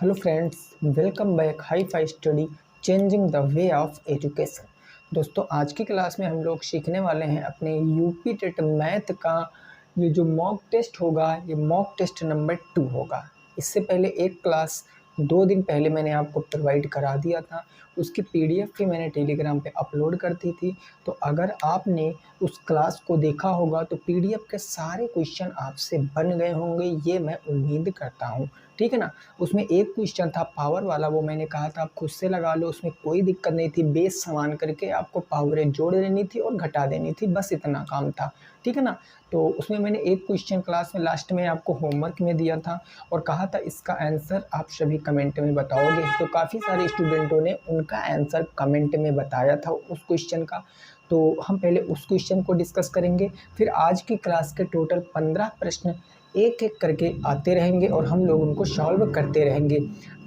Hello friends, welcome back hi fi study changing the way of education. दोस्तों, आज की class में हम लोग सीखने वाले हैं अपने यूपी टेट मैथ का ये जो मॉक टेस्ट होगा, ये मॉक टेस्ट नंबर 2 होगा। इससे पहले एक क्लास 2 दिन पहले मैंने आपको प्रोवाइड करा दिया था, उसकी पीडीएफ भी मैंने टेलीग्राम पे अपलोड कर दी थी। तो अगर आपने उस क्लास को देखा होगा तो पीडीएफ के सारे क्वेश्चन आपसे बन गए होंगे, ये मैं उम्मीद करता हूँ। ठीक है ना। उसमें एक क्वेश्चन था पावर वाला, वो मैंने कहा था आप खुद से लगा लो, उसमें कोई दिक्कत नहीं थी। बेस समान करके आपको पावरें जोड़ देनी थी और घटा देनी थी, बस इतना काम था। ठीक है ना। तो उसमें मैंने एक क्वेश्चन क्लास में लास्ट में आपको होमवर्क में दिया था और कहा था इसका आंसर आप सभी कमेंट में बताओगे। तो काफ़ी सारे स्टूडेंटों ने उनका आंसर कमेंट में बताया था उस क्वेश्चन का। तो हम पहले उस क्वेश्चन को डिस्कस करेंगे, फिर आज की क्लास के टोटल 15 प्रश्न एक एक करके आते रहेंगे और हम लोग उनको सॉल्व करते रहेंगे।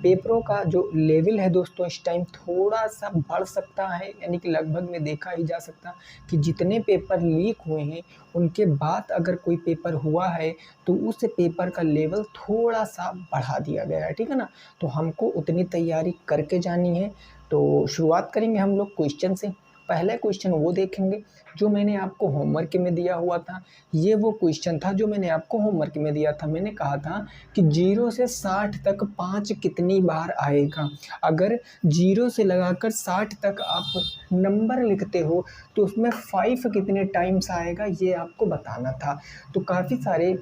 पेपरों का जो लेवल है दोस्तों, इस टाइम थोड़ा सा बढ़ सकता है, यानी कि लगभग में देखा ही जा सकता कि जितने पेपर लीक हुए हैं उनके बाद अगर कोई पेपर हुआ है तो उस पेपर का लेवल थोड़ा सा बढ़ा दिया गया है। ठीक है ना। तो हमको उतनी तैयारी करके जानी है। तो शुरुआत करेंगे हम लोग क्वेश्चन से। पहला क्वेश्चन वो देखेंगे जो मैंने आपको होमवर्क में दिया हुआ था। ये वो क्वेश्चन था जो मैंने आपको होमवर्क में दिया था। मैंने कहा था कि 0 से 60 तक 5 कितनी बार आएगा। अगर 0 से लगाकर 60 तक आप नंबर लिखते हो तो उसमें 5 कितने टाइम्स आएगा, ये आपको बताना था। तो काफ़ी सारे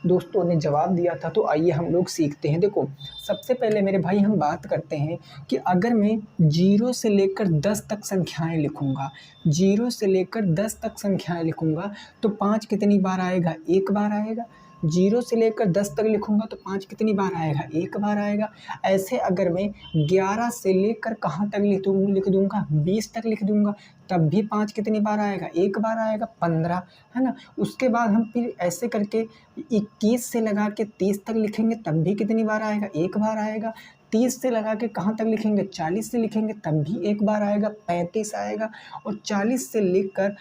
दोस्तों ने जवाब दिया था, तो आइए हम लोग सीखते हैं। देखो, सबसे पहले मेरे भाई हम बात करते हैं कि अगर मैं 0 से लेकर 10 तक संख्याएं लिखूंगा, 0 से लेकर 10 तक संख्याएं लिखूंगा तो 5 कितनी बार आएगा? एक बार आएगा। 0 से लेकर 10 तक लिखूंगा तो 5 कितनी बार आएगा? एक बार आएगा। ऐसे अगर मैं 11 से लेकर कहाँ तक लिख दूंगा, 20 तक लिख दूंगा, तब भी 5 कितनी बार आएगा? एक बार आएगा। 15, है ना। उसके बाद हम फिर ऐसे करके 21 से लगा के 30 तक लिखेंगे, तब भी कितनी बार आएगा? एक बार आएगा। 30 से लगा के कहाँ तक लिखेंगे? 40 से लिखेंगे, तब भी एक बार आएगा। 35 आएगा। और 40 से लेकर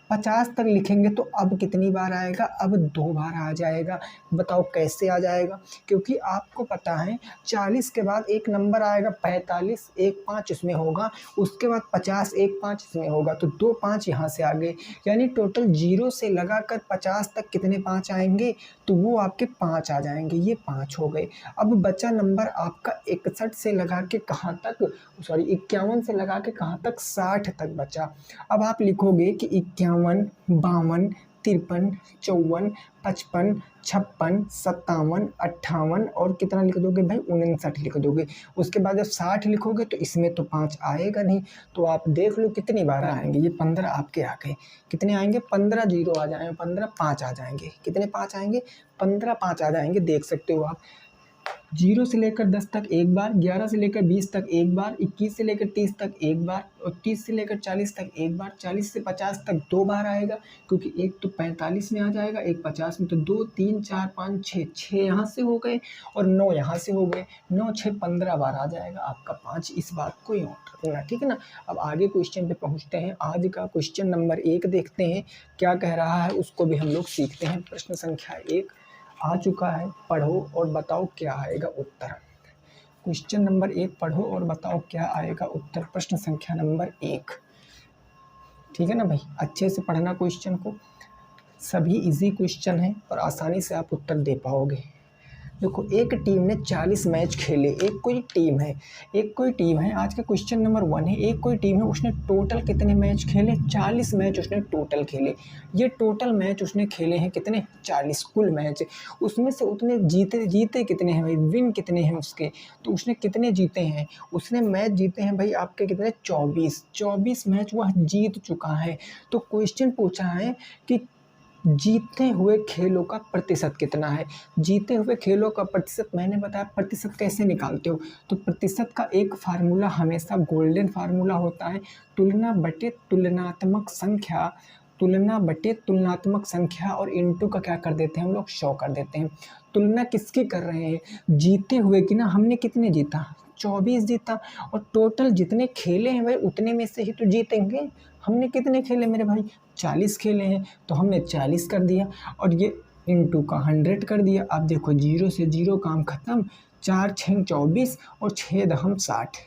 50 तक लिखेंगे तो अब कितनी बार आएगा? अब 2 बार आ जाएगा। बताओ कैसे आ जाएगा? क्योंकि आपको पता है 40 के बाद एक नंबर आएगा 45, एक 5 इसमें होगा, उसके बाद 50, एक 5 इसमें होगा, तो 2 5 यहाँ से आ गए। यानी टोटल 0 से लगाकर 50 तक कितने 5 आएंगे? तो वो आपके 5 आ जाएंगे। ये 5 हो गए। अब बचा नंबर आपका 61 से लगा के कहाँ तक, सॉरी 51 से लगा के कहाँ तक? 60 तक बचा। अब आप लिखोगे कि 51, 52, 53, 54, 55, 56, 57, 58 और कितना लिख दोगे भाई? 59 लिख दोगे। उसके बाद जब 60 लिखोगे तो इसमें तो 5 आएगा नहीं। तो आप देख लो कितनी बार आएंगे। ये 15 आपके आ गए। कितने आएंगे? 15 0 आ जाएंगे, 15 5 आ जाएंगे। कितने 5 आएंगे? 15 5 आ जाएंगे। देख सकते हो आप। 0 से लेकर 10 तक एक बार, 11 से लेकर 20 तक एक बार, 21 से लेकर 30 तक एक बार और 30 से लेकर 40 तक एक बार, 40 से 50 तक 2 बार आएगा। क्योंकि एक तो 45 में आ जाएगा, एक 50 में, तो 2 3 4 5 6 6 यहाँ से हो गए और 9 यहाँ से हो गए। 9 6 15 बार आ जाएगा आपका 5। इस बात को याद रखना। ठीक है ना। अब आगे क्वेश्चन पे पहुँचते हैं। आज का क्वेश्चन नंबर 1 देखते हैं क्या कह रहा है, उसको भी हम लोग सीखते हैं। प्रश्न संख्या 1 आ चुका है। पढ़ो और बताओ क्या आएगा उत्तर। क्वेश्चन नंबर 1 पढ़ो और बताओ क्या आएगा उत्तर। प्रश्न संख्या नंबर 1। ठीक है ना भाई, अच्छे से पढ़ना क्वेश्चन को। सभी इजी क्वेश्चन है और आसानी से आप उत्तर दे पाओगे। देखो, एक टीम ने 40 मैच खेले। एक कोई टीम है। आज का क्वेश्चन नंबर 1 है। एक कोई टीम है, उसने टोटल कितने मैच खेले? 40 मैच उसने टोटल खेले। ये टोटल मैच उसने खेले हैं कितने? 40 कुल मैच। उसमें से उतने जीते कितने हैं भाई? विन कितने हैं उसके? तो उसने कितने जीते हैं? उसने मैच जीते हैं भाई आपके कितने? 24 मैच वह जीत चुका है। तो क्वेश्चन पूछा है कि जीते हुए खेलों का प्रतिशत कितना है। जीते हुए खेलों का प्रतिशत मैंने बताया। प्रतिशत कैसे निकालते हो? तो प्रतिशत का एक फार्मूला हमेशा गोल्डन फार्मूला होता है, तुलना बटे तुलनात्मक संख्या। तुलना बटे तुलनात्मक संख्या और इनटू का क्या कर देते हैं हम लोग? 100 कर देते हैं। तुलना किसकी कर रहे हैं? जीते हुए की ना। हमने कितने जीता? 24 जीता। और टोटल जितने खेले हैं भाई उतने में से ही तो जीतेंगे। हमने कितने खेले मेरे भाई? 40 खेले हैं, तो हमने 40 कर दिया और ये इनटू का 100 कर दिया। अब देखो 0 से 0 काम खत्म, 4 6 24 और 6 दहम 60।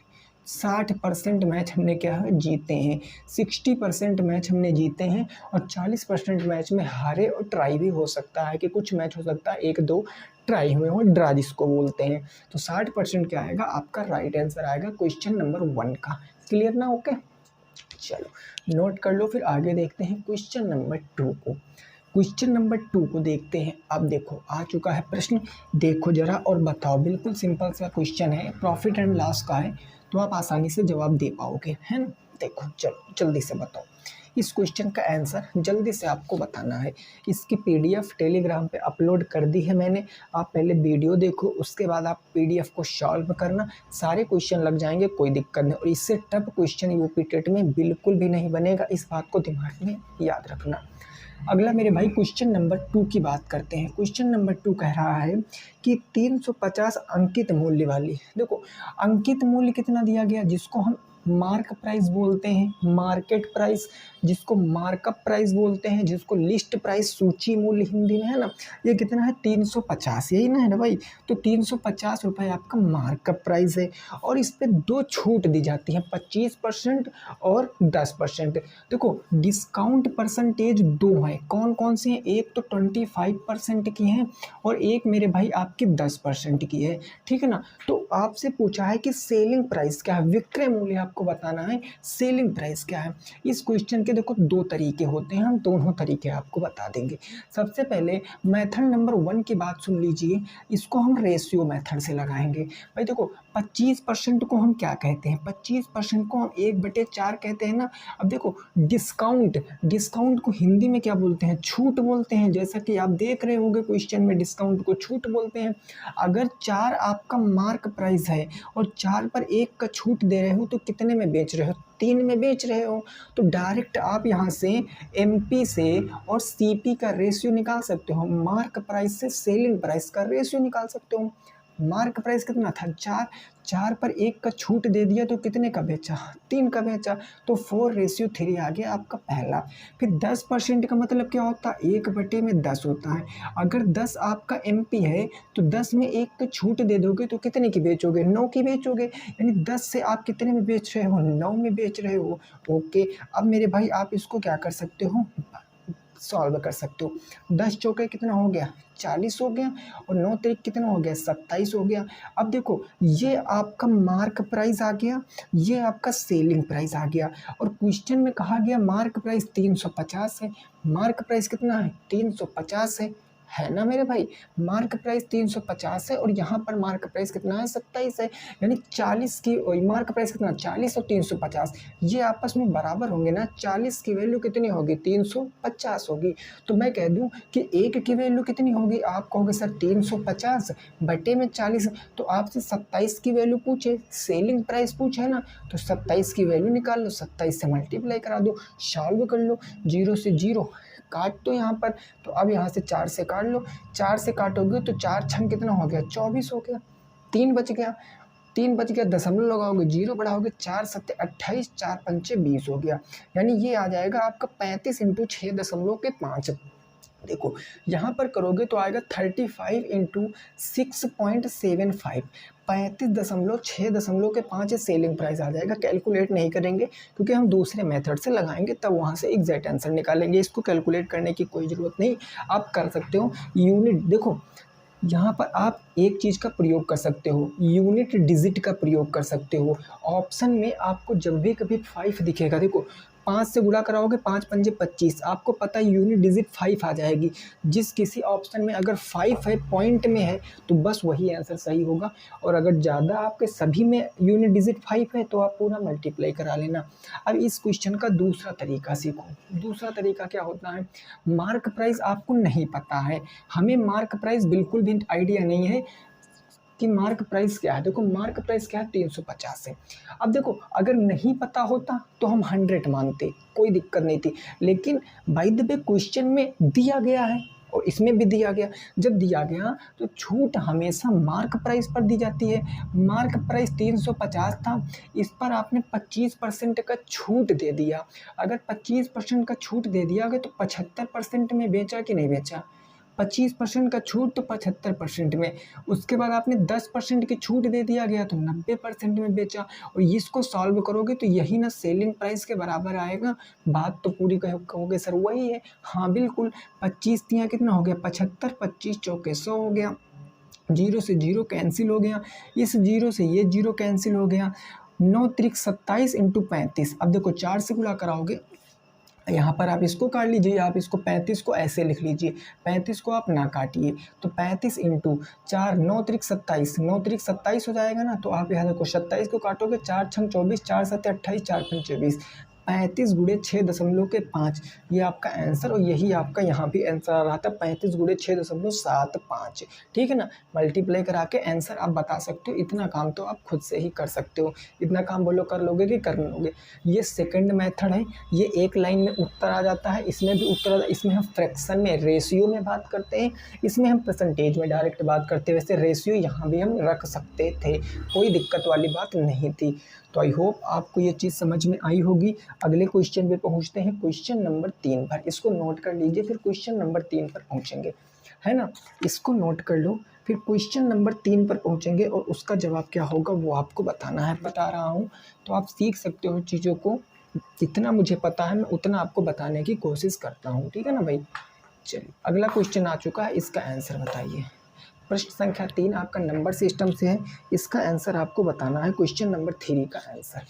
60% मैच हमने क्या है जीते हैं, 60% मैच हमने जीते हैं और 40% मैच में हारे और ट्राई भी हो सकता है कि कुछ मैच हो सकता है 1-2 ट्राई हुए हो, ड्रा जिसको बोलते हैं। तो 60% क्या आएगा आपका राइट आंसर आएगा क्वेश्चन नंबर 1 का। क्लियर ना? ओके, चलो नोट कर लो। फिर आगे देखते हैं क्वेश्चन नंबर 2 को। क्वेश्चन नंबर 2 को देखते हैं। अब देखो आ चुका है प्रश्न, देखो जरा और बताओ। बिल्कुल सिंपल सा क्वेश्चन है, प्रॉफिट एंड लॉस का है, तो आप आसानी से जवाब दे पाओगे, है ना। देखो चलो जल्दी से बताओ इस क्वेश्चन का आंसर, जल्दी से आपको बताना है। इसकी पीडीएफ टेलीग्राम पे अपलोड कर दी है मैंने, आप पहले वीडियो देखो, उसके बाद आप पीडीएफ को सॉल्व करना, सारे क्वेश्चन लग जाएंगे, कोई दिक्कत नहीं। और इससे टफ क्वेश्चन यूपी टेट में बिल्कुल भी नहीं बनेगा, इस बात को दिमाग में याद रखना। अगला मेरे भाई क्वेश्चन नंबर 2 की बात करते हैं। क्वेश्चन नंबर 2 कह रहा है कि 350 अंकित मूल्य वाली, देखो अंकित मूल्य कितना दिया गया, जिसको हम मार्क प्राइस बोलते हैं, मार्केट प्राइस जिसको मार्कअप प्राइस बोलते हैं, जिसको लिस्ट प्राइस सूची मूल्य हिंदी में, है ना। ये कितना है 350, यही ना है ना भाई। तो 350 रुपये आपका मार्कअप प्राइस है और इस पर 2 छूट दी जाती है, 25% और 10%। देखो डिस्काउंट परसेंटेज 2 है, कौन कौन सी हैं, एक तो 25% की है और एक मेरे भाई आपकी 10% की है, ठीक है ना। तो आपसे पूछा है कि सेलिंग प्राइस क्या है, विक्रय मूल्य आपको बताना है, सेलिंग प्राइस क्या है। इस क्वेश्चन के देखो 2 तरीके होते हैं, हम दोनों तरीके आपको बता देंगे। सबसे पहले मेथड नंबर 1 की बात सुन लीजिए, इसको हम रेशियो मेथड से लगाएंगे। भाई देखो 25% को हम क्या कहते हैं, 25% को हम 1/4 कहते हैं ना। अब देखो डिस्काउंट को हिंदी में क्या बोलते हैं, छूट बोलते हैं, जैसा कि आप देख रहे होंगे क्वेश्चन में, डिस्काउंट को छूट बोलते हैं। अगर 4 आपका मार्क प्राइस है और 4 पर 1 का छूट दे रहे हो तो कितने में बेच रहे हो, 3 में बेच रहे हो। तो डायरेक्ट आप यहाँ से एमपी से और सीपी का रेशियो निकाल सकते हो, मार्क प्राइस से सेलिंग प्राइस का रेशियो निकाल सकते हो। मार्क प्राइस कितना था 4, 4 पर 1 का छूट दे दिया तो कितने का बेचा, 3 का बेचा, तो 4:3 आ गया आपका पहला। फिर 10% का मतलब क्या होता है, 1/10 होता है। अगर 10 आपका एमपी है तो 10 में 1 का छूट दे दोगे तो कितने की बेचोगे, 9 की बेचोगे। यानी 10 से आप कितने में बेच रहे हो, 9 में बेच रहे हो। ओके, अब मेरे भाई आप इसको क्या कर सकते हो, सॉल्व कर सकते हो। 10 चौके कितना हो गया, 40 हो गया, और 9 तरीक कितना हो गया, 27 हो गया। अब देखो ये आपका मार्क प्राइस आ गया, ये आपका सेलिंग प्राइस आ गया। और क्वेश्चन में कहा गया मार्क प्राइस 350 है, मार्क प्राइस कितना है 350 है ना मेरे भाई। मार्क प्राइस 350 है और यहाँ पर मार्क प्राइस कितना है 27 है। यानी 40 की मार्क प्राइस कितना, 40 और 350 ये आपस में बराबर होंगे ना। 40 की वैल्यू कितनी होगी, 350 होगी। तो मैं कह दूं कि 1 की वैल्यू कितनी होगी, आप कहोगे सर 350 बटे में 40, तो आपसे 27 की वैल्यू पूछे, सेलिंग प्राइस पूछे ना, तो 27 की वैल्यू निकाल लो, 27 से मल्टीप्लाई करा दो, सॉल्व कर लो, 0 से 0 काट दो यहाँ पर। तो अब यहाँ से 4 से काट लो, 4 से काटोगे तो 4 छम कितना हो गया, 24 हो गया, 3 बच गया, 3 बच गया, दशमलव लगाओगे, 0 बढ़ाओगे, 4 सत्ते 28, 4 पंचे 20 हो गया। यानी ये आ जाएगा आपका 35 × 6.5। देखो यहाँ पर करोगे तो आएगा 35 × 6.75, 35.6.5 सेलिंग प्राइस आ जाएगा। कैलकुलेट नहीं करेंगे क्योंकि हम दूसरे मेथड से लगाएंगे, तब वहाँ से एग्जैक्ट आंसर निकालेंगे। इसको कैलकुलेट करने की कोई ज़रूरत नहीं, आप कर सकते हो यूनिट। देखो यहाँ पर आप एक चीज़ का प्रयोग कर सकते हो, यूनिट डिजिट का प्रयोग कर सकते हो। ऑप्शन में आपको जब भी कभी 5 दिखेगा, देखो 5 से गुणा कराओगे, 5 पंजे 25, आपको पता है यूनिट डिजिट 5 आ जाएगी। जिस किसी ऑप्शन में अगर 5 है, पॉइंट में है, तो बस वही आंसर सही होगा। और अगर ज़्यादा आपके सभी में यूनिट डिजिट 5 है तो आप पूरा मल्टीप्लाई करा लेना। अब इस क्वेश्चन का दूसरा तरीका सीखो। दूसरा तरीका क्या होता है, मार्क प्राइस आपको नहीं पता है, हमें मार्क प्राइस बिल्कुल भी आइडिया नहीं है कि मार्क प्राइस क्या है। देखो मार्क प्राइस क्या है, 350 है। अब देखो अगर नहीं पता होता तो हम 100 मानते, कोई दिक्कत नहीं थी, लेकिन बाय द वे क्वेश्चन में दिया गया है और इसमें भी दिया गया। जब दिया गया तो छूट हमेशा मार्क प्राइस पर दी जाती है। मार्क प्राइस 350 था, इस पर आपने 25% का छूट दे दिया। अगर 25% का छूट दे दिया गया तो 75% में बेचा कि नहीं बेचा, 25% का छूट तो 75% में, उसके बाद आपने 10% की छूट दे दिया गया तो 90% में बेचा। और इसको सॉल्व करोगे तो यही ना सेलिंग प्राइस के बराबर आएगा। बात तो पूरी कहोगे सर वही है। हाँ बिल्कुल, 25 तिया कितना हो गया 75, 25 चौके 100 हो गया, जीरो से जीरो कैंसिल हो गया, इस जीरो से ये जीरो कैंसिल हो गया, 9 त्रिक 27 इंटू 35। अब देखो 4 से गुणा कराओगे, यहाँ पर आप इसको काट लीजिए, आप इसको 35 को ऐसे लिख लीजिए, 35 को आप ना काटिए, तो 35 इंटू 4, 9 त्रिक 27, 9 त्रिक 27 हो जाएगा ना। तो आप यहाँ देखो 27 को काटोगे, 4 छंग 24, 4 सत्ते 28, 4 पंच 24, 35 गुणे 6.5, ये आपका आंसर। और यही आपका यहाँ भी आंसर आ रहा था 35 गुणे 6.75। ठीक है ना, मल्टीप्लाई करा के आंसर आप बता सकते हो। इतना काम तो आप खुद से ही कर सकते हो। इतना काम बोलो कर लोगे कि कर लोगे। ये सेकंड मेथड है, ये एक लाइन में उत्तर आ जाता है, इसमें भी उत्तर आ जाता है। इसमें हम फ्रैक्शन में रेशियो में बात करते हैं, इसमें हम परसेंटेज में डायरेक्ट बात करते हैं। वैसे रेशियो यहाँ भी हम रख सकते थे, कोई दिक्कत वाली बात नहीं थी। तो आई होप आपको ये चीज़ समझ में आई होगी। अगले क्वेश्चन पे पहुंचते हैं, क्वेश्चन नंबर 3 पर। इसको नोट कर लीजिए, फिर क्वेश्चन नंबर 3 पर पहुंचेंगे, है ना। इसको नोट कर लो, फिर क्वेश्चन नंबर 3 पर पहुंचेंगे और उसका जवाब क्या होगा वो आपको बताना है। बता रहा हूँ तो आप सीख सकते हो चीज़ों को। जितना मुझे पता है मैं उतना आपको बताने की कोशिश करता हूँ, ठीक है ना भाई। चलिए अगला क्वेश्चन आ चुका है, इसका आंसर बताइए। प्रश्न संख्या 3 आपका नंबर सिस्टम से है, इसका आंसर आपको बताना है। क्वेश्चन नंबर 3 का आंसर,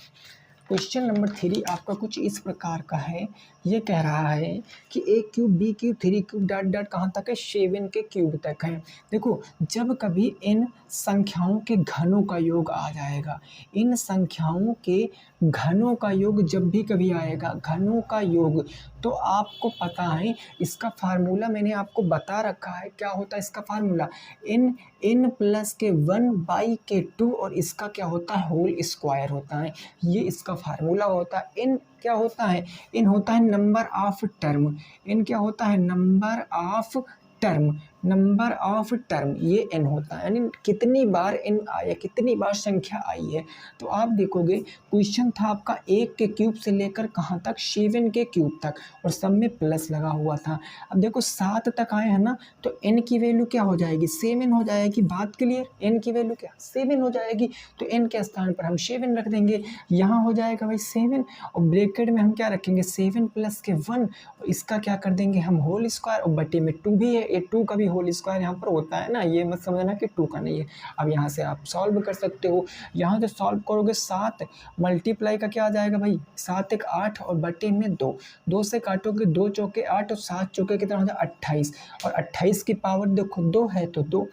क्वेश्चन नंबर 3 आपका कुछ इस प्रकार का है। ये कह रहा है कि A cube B cube 3 cube dot dot कहाँ तक है, 7 के क्यूब तक है। देखो जब कभी इन संख्याओं के घनों का योग आ जाएगा, इन संख्याओं के घनों का योग जब भी कभी आएगा, घनों का योग, तो आपको पता है इसका फार्मूला मैंने आपको बता रखा है। क्या होता है इसका फार्मूला, n प्लस के 1/2 और इसका क्या होता है होल स्क्वायर होता है। ये इसका फार्मूला होता है। n क्या होता है, n होता है नंबर ऑफ टर्म, n क्या होता है number of term, number of term, ये n होता है। यानी कितनी बार n आया, कितनी बार संख्या आई है। तो आप देखोगे क्वेश्चन था आपका 1 के क्यूब से लेकर कहाँ तक, 7 के क्यूब तक, और सब में प्लस लगा हुआ था। अब देखो 7 तक आए हैं ना, तो n की वैल्यू क्या हो जाएगी, 7 हो जाएगी। बात क्लियर, n की वैल्यू क्या 7 हो जाएगी। तो n के स्थान पर हम 7 रख देंगे, यहाँ हो जाएगा भाई 7, और ब्रैकेट में हम क्या रखेंगे 7 प्लस के 1, और इसका क्या कर देंगे हम होल स्क्वायर, और बटे में 2 भी है, ये 2 का भी होल स्क्वायर यहाँ पर होता है ना, ये मत समझना कि 2 का नहीं है। अब यहाँ से आप सॉल्व कर सकते हो। यहाँ से सॉल्व करोगे 7 मल्टीप्लाई का क्या आ जाएगा भाई, 7 एक 8 और बटे में 2, 2 से काटोगे 2 चौके 8 और 7 चौके कितना होता है 28, और 28 की पावर देखो 2 है तो 2,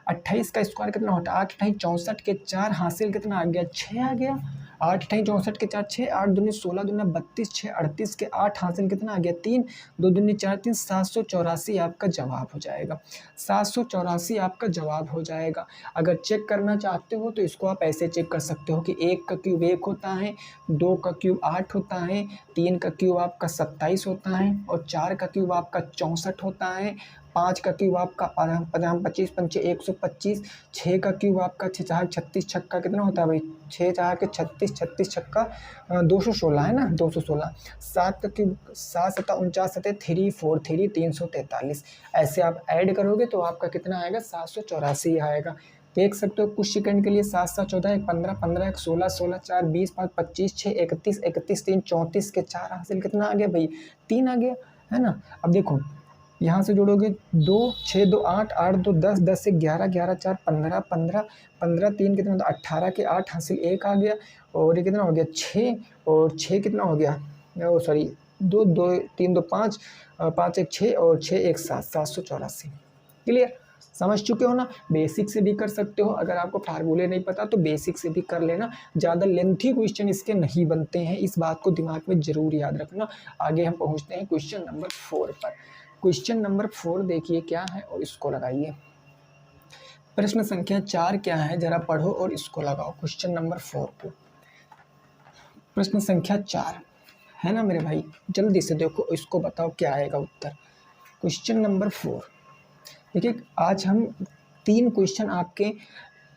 28 का स्क्वायर कितना होता है 8 28 64 के 4 हासिल कितना आ गया 6 आ गया, 8 28 64 के 4 6, 8 दूनी 16 दूना 32, 6 38 के 8 हासिल कितना आ गया 3, 2 दूनी 4 3, 784 आपका जवाब हो जाएगा। 784 आपका जवाब हो जाएगा। अगर चेक करना चाहते हो तो इसको आप ऐसे चेक कर सकते हो कि 1 का क्यूब 1 होता है, 2 का क्यूब 8 होता है, 3 का क्यूब आपका 27 होता है, और 4 का क्यूब आपका 64 होता है, 5 का क्यूब आपका 25 पंचे 125, 6 का क्यूब आपका 6 4 36 छक्का कितना होता है भाई 6 4 के 36, 36 छक्का 216 है ना 216, 7 का क्यूब 7 7 49 7 3 4 3 343। ऐसे आप ऐड करोगे तो आपका कितना आएगा 784 आएगा। देख सकते हो कुछ सेकंड के लिए 7 7 14 1 15 15 1 16 16 4 20 5 25 6 31 31 3 34 के 4 हासिल कितना आ गया भाई 3 आ गया, है ना। अब देखो यहाँ से जोड़ोगे 2 6 2 8 8 2 10 10 से 11 11 4 15 15 15 3 कितना होता 18 के 8 हासिल 1 आ गया, और ये कितना हो गया 6, और 6 कितना हो गया ओ सॉरी 2 2 3 2 5 5 1 6 और 6 1 7 784। क्लियर, समझ चुके हो ना। बेसिक से भी कर सकते हो, अगर आपको फार्मूले नहीं पता तो बेसिक से भी कर लेना। ज़्यादा लेंथी क्वेश्चन इसके नहीं बनते हैं, इस बात को दिमाग में ज़रूर याद रखना। आगे हम पहुँचते हैं क्वेश्चन नंबर 4 पर। क्वेश्चन नंबर 4 देखिए क्या है और इसको लगाइए। प्रश्न संख्या 4 क्या है जरा पढ़ो और इसको लगाओ क्वेश्चन नंबर 4 को। प्रश्न संख्या 4 है ना मेरे भाई, जल्दी से देखो इसको बताओ क्या आएगा उत्तर। क्वेश्चन नंबर 4 देखिए, आज हम 3 क्वेश्चन आपके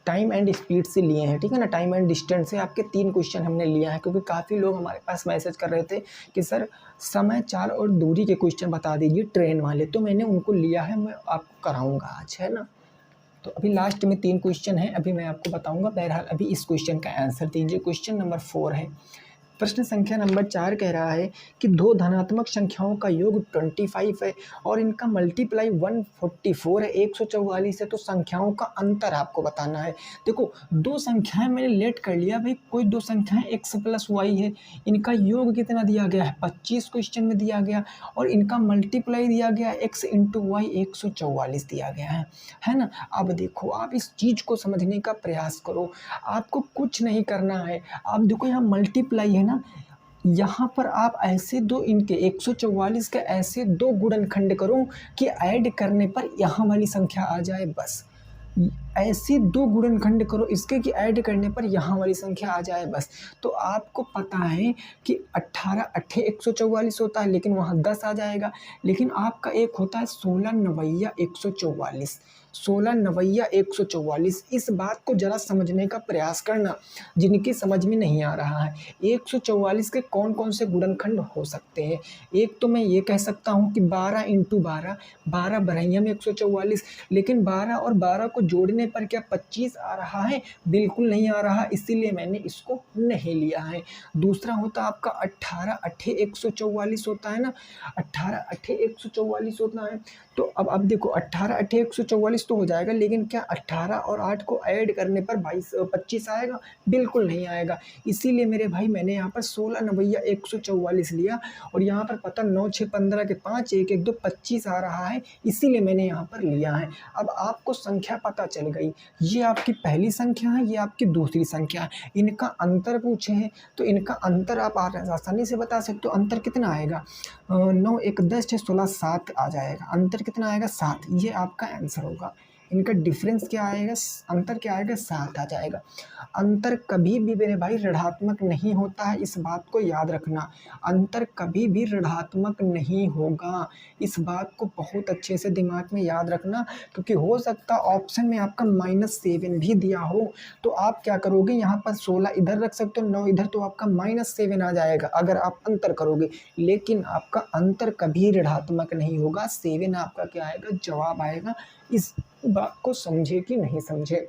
टाइम एंड स्पीड से लिए हैं, ठीक है ना, टाइम एंड डिस्टेंस से आपके 3 क्वेश्चन हमने लिया है, क्योंकि काफ़ी लोग हमारे पास मैसेज कर रहे थे कि सर समय, चाल और दूरी के क्वेश्चन बता दीजिए ट्रेन वाले, तो मैंने उनको लिया है, मैं आपको कराऊंगा आज, है ना। तो अभी लास्ट में 3 क्वेश्चन हैं, अभी मैं आपको बताऊंगा। बहरहाल अभी इस क्वेश्चन का आंसर दीजिए। क्वेश्चन नंबर 4 है, प्रश्न संख्या नंबर 4 कह रहा है कि दो धनात्मक संख्याओं का योग 25 है और इनका मल्टीप्लाई 144 है, 144 है, तो संख्याओं का अंतर आपको बताना है। देखो, दो संख्याएं मैंने लेट कर लिया भाई, कोई दो संख्याएं x प्लस वाई है, इनका योग कितना दिया गया है 25 क्वेश्चन में दिया गया, और इनका मल्टीप्लाई दिया गया x इंटू वाई 144 दिया गया है ना। अब देखो, आप इस चीज़ को समझने का प्रयास करो, आपको कुछ नहीं करना है। आप देखो यहाँ मल्टीप्लाई है ना, यहाँ पर आप ऐसे दो इनके 144 के ऐसे दो गुणनखंड करो कि ऐड करने पर यहाँ वाली संख्या आ जाए, बस ऐसे दो गुणनखंड करो इसके कि ऐड करने पर यहाँ वाली संख्या आ जाए बस। तो आपको पता है कि 18 अट्ठे 144 होता है, लेकिन वहाँ 10 आ जाएगा, लेकिन आपका एक होता है 16 नवैया 144, 16 नवैया 144। इस बात को जरा समझने का प्रयास करना, जिनकी समझ में नहीं आ रहा है। 144 के कौन कौन से गुणनखंड हो सकते हैं? एक तो मैं ये कह सकता हूँ कि 12 इंटू 12, 12 बरहिया में 144, लेकिन 12 और 12 को जोड़ने पर क्या 25 आ रहा है? बिल्कुल नहीं आ रहा, इसीलिए मैंने इसको नहीं लिया है। दूसरा होता आपका 18 अट्ठे 144 होता है ना, 18 अट्ठे 144 होता है। तो अब देखो 18 अट्ठे 144 तो हो जाएगा, लेकिन क्या 18 और 8 को ऐड करने पर 25 आएगा? बिल्कुल नहीं आएगा। इसीलिए मेरे भाई मैंने यहाँ पर 16 नवैया 144 लिया, और यहाँ पर पता 9 6 15 के 5 1 1 2 25 आ रहा है, इसीलिए मैंने यहाँ पर लिया है। अब आपको संख्या पता चल गई, ये आपकी पहली संख्या है, ये आपकी दूसरी संख्या है। इनका अंतर पूछे हैं तो इनका अंतर आप आसानी से बता सकते हो। अंतर कितना आएगा? 9 1 10 6 16 7 आ जाएगा। अंतर कितना आएगा? 7। ये आपका आंसर होगा। इनका डिफरेंस क्या आएगा? अंतर क्या आएगा? 7 आ जाएगा। अंतर कभी भी मेरे भाई ऋणात्मक नहीं होता है, इस बात को याद रखना। अंतर कभी भी ऋणात्मक नहीं होगा, इस बात को बहुत अच्छे से दिमाग में याद रखना, क्योंकि हो सकता ऑप्शन में आपका -7 भी दिया हो, तो आप क्या करोगे, यहाँ पर 16 इधर रख सकते हो, 9 इधर, तो आपका -7 आ जाएगा अगर आप अंतर करोगे। लेकिन आपका अंतर कभी ऋणात्मक नहीं होगा, 7 आपका क्या आएगा? जवाब आएगा। इस बात को समझे कि नहीं समझे,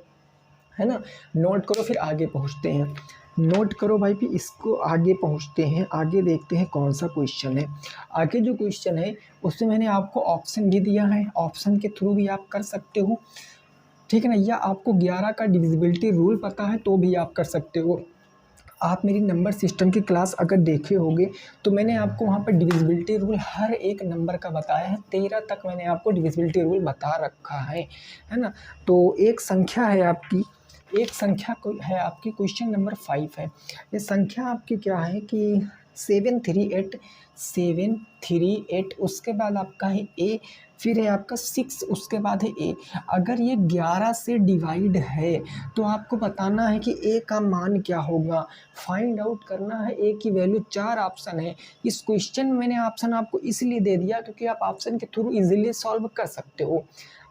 है ना। नोट करो, फिर आगे पहुँचते हैं। नोट करो भाई, फिर इसको आगे पहुँचते हैं, आगे देखते हैं कौन सा क्वेश्चन है। आगे जो क्वेश्चन है उसमें मैंने आपको ऑप्शन भी दिया है, ऑप्शन के थ्रू भी आप कर सकते हो, ठीक है ना। या आपको 11 का डिविजिबिलिटी रूल पता है तो भी आप कर सकते हो। आप मेरी नंबर सिस्टम की क्लास अगर देखे होंगे तो मैंने आपको वहाँ पर डिविजिबिलिटी रूल हर एक नंबर का बताया है, 13 तक मैंने आपको डिविजिबिलिटी रूल बता रखा है ना। तो एक संख्या है आपकी, एक संख्या है आपकी, क्वेश्चन नंबर 5 है। ये संख्या आपकी क्या है कि 738, उसके बाद आपका है ए, फिर है आपका 6, उसके बाद है ए। अगर ये 11 से डिवाइड है तो आपको बताना है कि ए का मान क्या होगा, फाइंड आउट करना है ए की वैल्यू। 4 ऑप्शन है इस क्वेश्चन में, मैंने ऑप्शन आपको इसलिए दे दिया क्योंकि आप ऑप्शन के थ्रू इजीली सॉल्व कर सकते हो।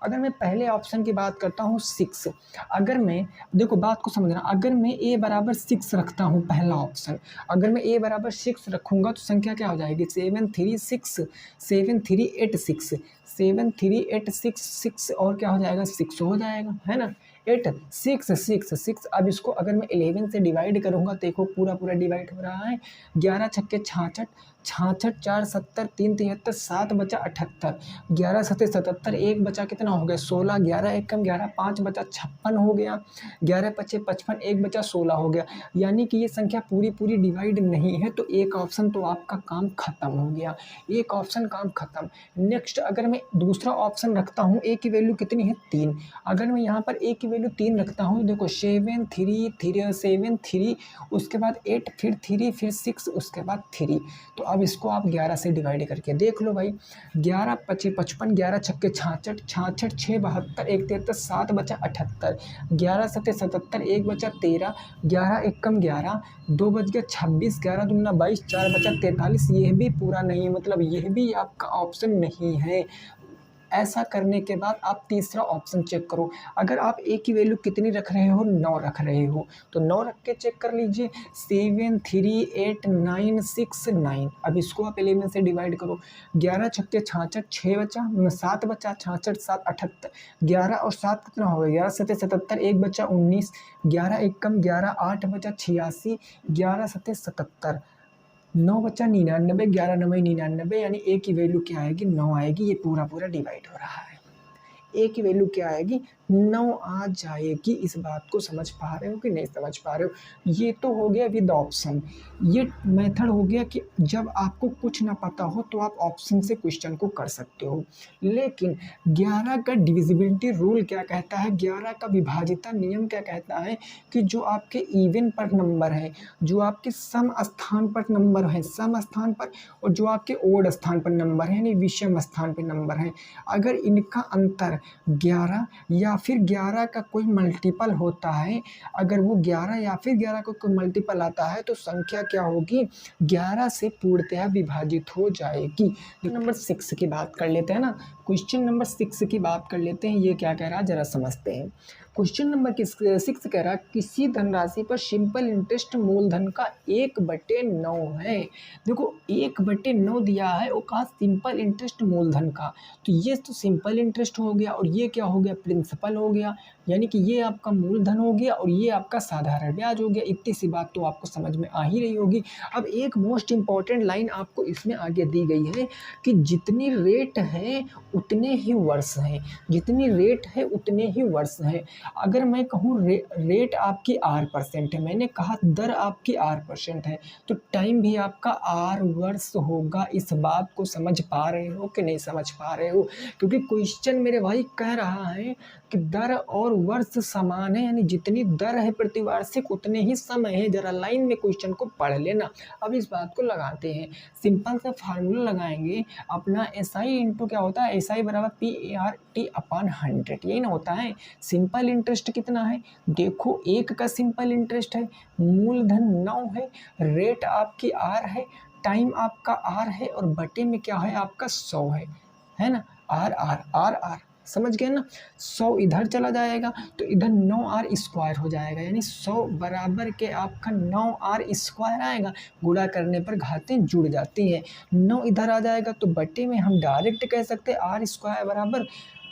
अगर मैं पहले ऑप्शन की बात करता हूँ 6, अगर मैं, देखो बात को समझना, अगर मैं a बराबर 6 रखता हूँ, पहला ऑप्शन, अगर मैं a बराबर 6 रखूँगा तो संख्या क्या हो जाएगी? 7 3 6, 7 3 8 6, 7 3 8 6, 6 और क्या हो जाएगा? 6 हो जाएगा, है ना। 8 6 6 6। अब इसको अगर मैं 11 से डिवाइड करूँगा, देखो पूरा पूरा डिवाइड हो रहा है। 11 छक्के 66, 66 4 70, 3 73, 7 बचा 78, 11 सत्ते 77, 1 बचा कितना हो गया? 16, 11 1 कम 11, 5 बचा 56 हो गया, 11 पचे 55, 1 बचा 16 हो गया। यानी कि ये संख्या पूरी पूरी डिवाइड नहीं है, तो एक ऑप्शन तो आपका काम खत्म हो गया, एक ऑप्शन काम खत्म। नेक्स्ट अगर मैं दूसरा ऑप्शन रखता हूँ, ए की वैल्यू कितनी है? 3। अगर मैं यहाँ पर ए की वैल्यू 3 रखता हूँ, देखो 7 3 3 7 3, उसके बाद 8, फिर 3, फिर 6, उसके बाद 3। तो अब इसको आप 11 से डिवाइड करके देख लो भाई। 11 पचे 55, 11 छक्के 66, 66 6 72, 1 73, 7 बचा 78, 11 सत्ते 77, 1 बचा 13, 11 1 कम 11, 2 बच गया 26, 11 दूना 22, 4 बचा 43। यह भी पूरा नहीं, मतलब यह भी आपका ऑप्शन नहीं है। ऐसा करने के बाद आप तीसरा ऑप्शन चेक करो। अगर आप ए की वैल्यू कितनी रख रहे हो, 9 रख रहे हो, तो 9 रख के चेक कर लीजिए। 7 3 8 9 6 9। अब इसको आप 11 से डिवाइड करो। 11 छक्के 66, 6 बचा, 7 बचा, 66 7 78। 11 और 7 कितना हो गया, 11 7 77, 1 बचा 19, 11 एक कम 11, 8 बचा 86, 11 7 77, 9 बचा 99, 11 9 99, यानी ए की वैल्यू क्या आएगी, 9 आएगी। ये पूरा पूरा डिवाइड हो रहा है। ए की वैल्यू क्या आएगी, 9 आ जाएगी। इस बात को समझ पा रहे हो कि नहीं समझ पा रहे हो। ये तो हो गया विद ऑप्शन। ये मेथड हो गया कि जब आपको कुछ ना पता हो तो आप ऑप्शन से क्वेश्चन को कर सकते हो। लेकिन 11 का डिविजिबिलिटी रूल क्या कहता है, 11 का विभाज्यता नियम क्या कहता है कि जो आपके इवन पर नंबर है, जो आपके सम स्थान पर नंबर है, सम स्थान पर, और जो आपके ओड स्थान पर नंबर है यानी विषम स्थान पर नंबर है, अगर इनका अंतर 11 या फिर 11 का कोई मल्टीपल होता है, अगर वो 11 या फिर 11 का कोई मल्टीपल आता है तो संख्या क्या होगी, 11 से पूर्णतः विभाजित हो जाएगी। नंबर 6 की बात कर लेते हैं ना, क्वेश्चन नंबर 6 की बात कर लेते हैं। ये क्या कह रहा है जरा समझते हैं। क्वेश्चन नंबर 6 कह रहा है किसी धनराशि पर सिंपल इंटरेस्ट मूलधन का 1/9 है। देखो 1/9 दिया है और कहा सिंपल इंटरेस्ट मूलधन का, तो ये तो सिंपल इंटरेस्ट हो गया और ये क्या हो गया, प्रिंसिपल हो गया, यानी कि ये आपका मूलधन हो गया और ये आपका साधारण ब्याज हो गया। इतनी सी बात तो आपको समझ में आ ही रही होगी। अब एक मोस्ट इंपॉर्टेंट लाइन आपको इसमें आगे दी गई है कि जितनी रेट है उतने ही वर्ष हैं, जितनी रेट है उतने ही वर्ष हैं। अगर मैं कहूँ रेट आपकी R% है, मैंने कहा दर आपकी R% है, तो टाइम भी आपका R वर्ष होगा। इस बात को समझ पा रहे हो कि नहीं समझ पा रहे हो, क्योंकि क्वेश्चन मेरे भाई कह रहा है कि दर और वर्ष समान है, यानी जितनी दर है प्रतिवार्षिक उतने ही समय है। जरा लाइन में क्वेश्चन को पढ़ लेना। अब इस बात को लगाते हैं, सिंपल सा फार्मूला लगाएंगे अपना। SI इंटू क्या होता है, SI बराबर PART/100, यही ना होता है। सिंपल इंटरेस्ट कितना है, देखो 1 का सिंपल इंटरेस्ट है, मूलधन 9 है, रेट आपकी R है, टाइम आपका R है और बटे में क्या है आपका 100 है ना। R समझ गए ना। 100 इधर चला जाएगा तो इधर 9R² हो जाएगा, यानी 100 बराबर के आपका 9R² आएगा। गुणा करने पर घातें जुड़ जाती हैं। 9 इधर आ जाएगा तो बटे में हम डायरेक्ट कह सकते हैं R² बराबर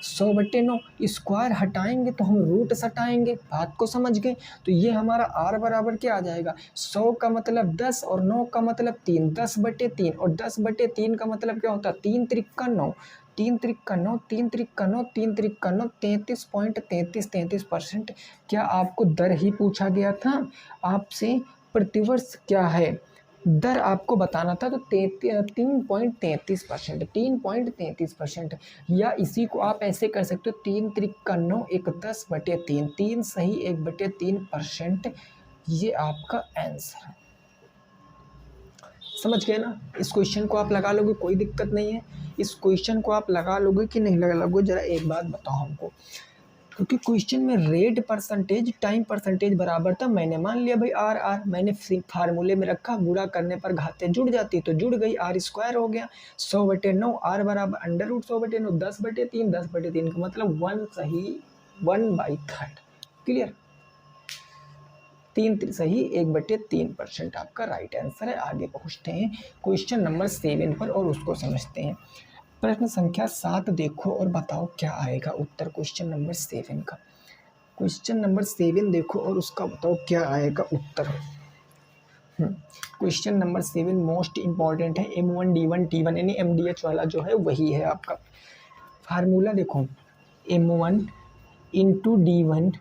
100/9। स्क्वायर हटाएंगे तो हम रूट सटाएंगे, बात को समझ गए। तो ये हमारा R बराबर क्या आ जाएगा, 100 का मतलब 10 और 9 का मतलब 3, 10/3, और 10/3 का मतलब क्या होता है, 3 त्रिक 9, 3 त्रिक 9, 3 त्रिक 9, 3 त्रिक 9, 33.33%। क्या आपको दर ही पूछा गया था आपसे, प्रतिवर्ष क्या है दर आपको बताना था, तो 3.33%, 3.33%। या इसी को आप ऐसे कर सकते हो, 3 त्रिक 9, 1 10/3, 3 सही 1/3%। ये आपका आंसर है। समझ गए ना। इस क्वेश्चन को आप लगा लोगे, कोई दिक्कत नहीं है। इस क्वेश्चन को आप लगा लोगे कि नहीं लगा लोगे, जरा एक बात बताओ हमको। क्योंकि क्वेश्चन में रेट परसेंटेज टाइम परसेंटेज बराबर था, मैंने मान लिया भाई R, मैंने फार्मूले में रखा, गुणा करने पर घातें जुड़ जाती तो जुड़ गई, R² हो गया। 100/9, R बराबर √100/9, 10/3, 10/3 का मतलब 1 सही 1/3। क्लियर, 3 सही 1/3% आपका राइट आंसर है। आगे पहुँचते हैं क्वेश्चन नंबर 7 पर और उसको समझते हैं। प्रश्न संख्या 7 देखो और बताओ क्या आएगा उत्तर क्वेश्चन नंबर 7 का। क्वेश्चन नंबर 7 देखो और उसका बताओ क्या आएगा उत्तर। क्वेश्चन नंबर 7 मोस्ट इंपॉर्टेंट है। M1 D1 T1 यानी MDH वाला जो है वही है आपका। फार्मूला देखो, M1 into D1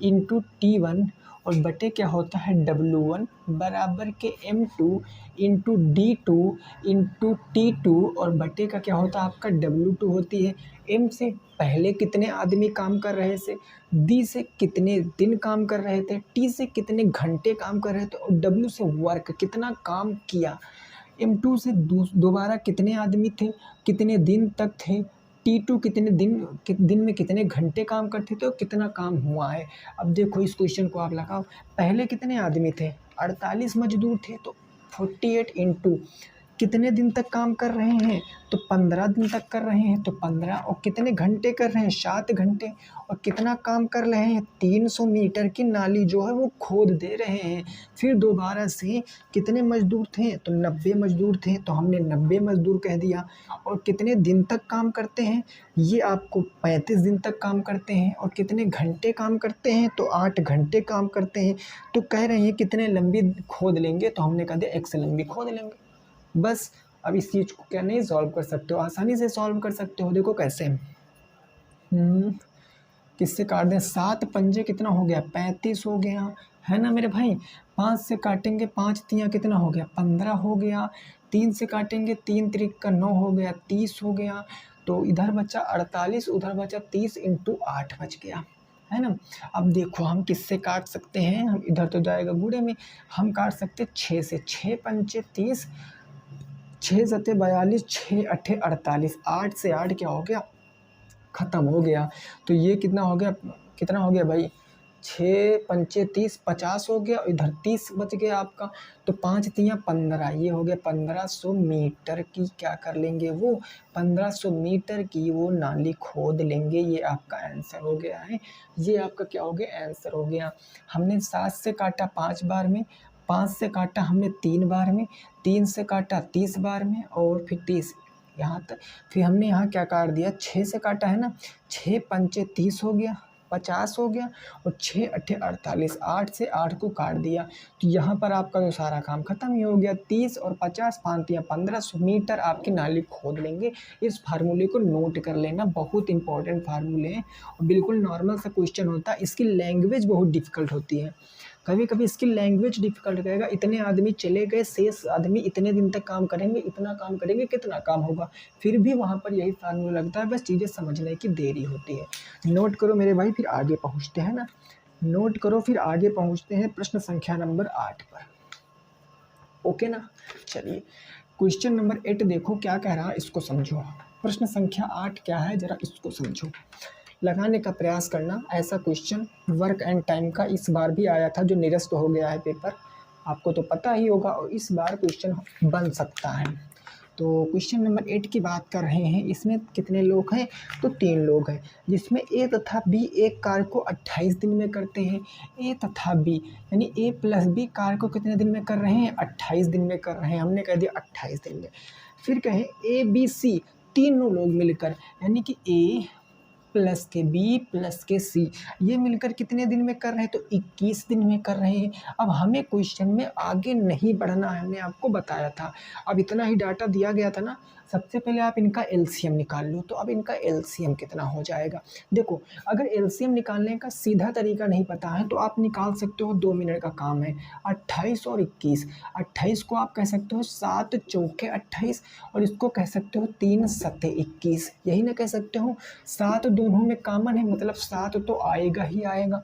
into T1 और बटे क्या होता है W1 बराबर के M2 into D2 into T2 और बटे का क्या होता है आपका W2 होती है। M से पहले कितने आदमी काम कर रहे थे, D से कितने दिन काम कर रहे थे, T से कितने घंटे काम कर रहे थे और W से वर्क कितना काम किया। M2 से दोबारा कितने आदमी थे, कितने दिन तक थे, T2 कितने दिन में कितने घंटे काम करते थे और कितना काम हुआ है। अब देखो इस क्वेश्चन को आप लगाओ, पहले कितने आदमी थे, 48 मजदूर थे, तो 48 इंटू कितने दिन तक काम कर रहे हैं, तो 15 दिन तक कर रहे हैं, तो 15 और कितने घंटे कर रहे हैं, 7 घंटे। और कितना काम कर रहे हैं, 300 मीटर की नाली जो है वो खोद दे रहे हैं। फिर दोबारा से कितने मजदूर थे, तो 90 मजदूर थे, तो हमने 90 मजदूर कह दिया। और कितने दिन तक काम करते हैं, ये आपको 35 दिन तक काम करते हैं। और कितने घंटे काम करते हैं, तो 8 घंटे काम करते हैं। तो कह रहे हैं कितने लंबी खोद लेंगे, तो हमने कह दिया 1 से लंबी खोद लेंगे। बस अब इस चीज़ को क्या नहीं सॉल्व कर सकते हो, आसानी से सॉल्व कर सकते हो। देखो कैसे, किससे काट दें, 7 पंजे कितना हो गया, 35 हो गया, है ना मेरे भाई। 5 से काटेंगे, 5 तियाँ कितना हो गया, 15 हो गया। 3 से काटेंगे, 3 त्रिक का 9 हो गया, 30 हो गया। तो इधर बचा 48, उधर बचा 30 इंटू 8 बच गया, है ना। अब देखो हम किससे काट सकते हैं, हम इधर तो जाएगा गुणे में, हम काट सकते 6 से। 6 पंचे 30, 6 सत्ते 42, 6 अट्ठे 48, 8 से 8 क्या हो गया, ख़त्म हो गया। तो ये कितना हो गया, कितना हो गया भाई, 6 पंचे 30, 50 हो गया। इधर 30 बच गया आपका। तो 5 तियाँ 15, ये हो गया 1500 मीटर की क्या कर लेंगे वो, 1500 मीटर की वो नाली खोद लेंगे। ये आपका आंसर हो गया है, ये आपका क्या हो गया, आंसर हो गया। हमने 7 से काटा 5 बार में, 5 से काटा हमने 3 बार में, 3 से काटा 30 बार में, और फिर 30 यहाँ तक। फिर हमने यहाँ क्या काट दिया, 6 से काटा है ना, 6 पंचे 30 हो गया, 50 हो गया। और 6 अट्ठे 48, 8 से 8 को काट दिया। तो यहाँ पर आपका तो सारा काम ख़त्म ही हो गया। 30 और 50 5 1500 मीटर आपकी नाली खोद लेंगे। इस फार्मूले को नोट कर लेना, बहुत इंपॉर्टेंट फार्मूले हैं और बिल्कुल नॉर्मल सा क्वेश्चन होता है। इसकी लैंग्वेज बहुत डिफ़िकल्ट होती है, कभी कभी इसकी लैंग्वेज डिफ़िकल्ट रहेगा। इतने आदमी चले गए, शेष आदमी इतने दिन तक काम करेंगे, इतना काम करेंगे, कितना काम होगा। फिर भी वहाँ पर यही फार्मूला लगता है, बस चीज़ें समझने की देरी होती है। नोट करो मेरे भाई, फिर आगे पहुँचते हैं ना, नोट करो फिर आगे पहुँचते हैं प्रश्न संख्या नंबर 8 पर। ओके ना, चलिए क्वेश्चन नंबर 8 देखो क्या कह रहा है, इसको समझो। प्रश्न संख्या 8 क्या है, जरा इसको समझो, लगाने का प्रयास करना। ऐसा क्वेश्चन वर्क एंड टाइम का इस बार भी आया था, जो निरस्त हो गया है पेपर, आपको तो पता ही होगा, और इस बार क्वेश्चन बन सकता है। तो क्वेश्चन नंबर 8 की बात कर रहे हैं। इसमें कितने लोग हैं, तो 3 लोग हैं, जिसमें ए तथा बी एक कार्य को 28 दिन में करते हैं। ए तथा बी यानी ए प्लस बी कार्य को कितने दिन में कर रहे हैं, 28 दिन में कर रहे हैं। हमने कह दिया 28 दिन में। फिर कहें ए बी सी तीनों लोग मिलकर, यानी कि ए प्लस के बी प्लस के सी, ये मिलकर कितने दिन में कर रहे हैं, तो 21 दिन में कर रहे हैं। अब हमें क्वेश्चन में आगे नहीं बढ़ना है, हमने आपको बताया था। अब इतना ही डाटा दिया गया था ना, सबसे पहले आप इनका एलसीएम निकाल लो। तो अब इनका एलसीएम कितना हो जाएगा, देखो अगर एलसीएम निकालने का सीधा तरीका नहीं पता है तो आप निकाल सकते हो, 2 मिनट का काम है। 28 और 21, 28 को आप कह सकते हो 7 चौके 28, और इसको कह सकते हो 3 सत्ते 21, यही ना कह सकते हो। 7 दोनों में कॉमन है, मतलब 7 तो आएगा ही आएगा।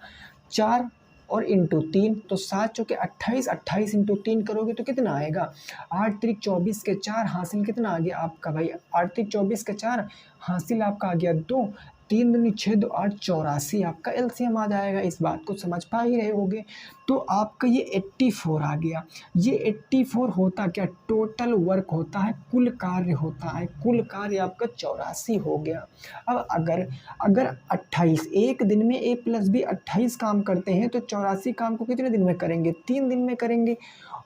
4 और इंटू 3, तो 7 चौके 28, 28 इंटू 3 करोगे तो कितना आएगा, 8 त्रिक 24 के 4, हासिल कितना आ गया आपका भाई, 8 त्रिक 24 के 4, हासिल आपका आ गया 2, 3 दूनी 6 2 8 84 आपका एलसीएम आ जाएगा। इस बात को समझ पा ही रहे होगे। तो आपका ये 84 आ गया। ये 84 होता क्या, टोटल वर्क होता है, कुल कार्य होता है, कुल कार्य आपका 84 हो गया। अब अगर अगर 28 एक दिन में ए प्लस बी 28 काम करते हैं, तो 84 काम को कितने दिन में करेंगे, 3 दिन में करेंगे।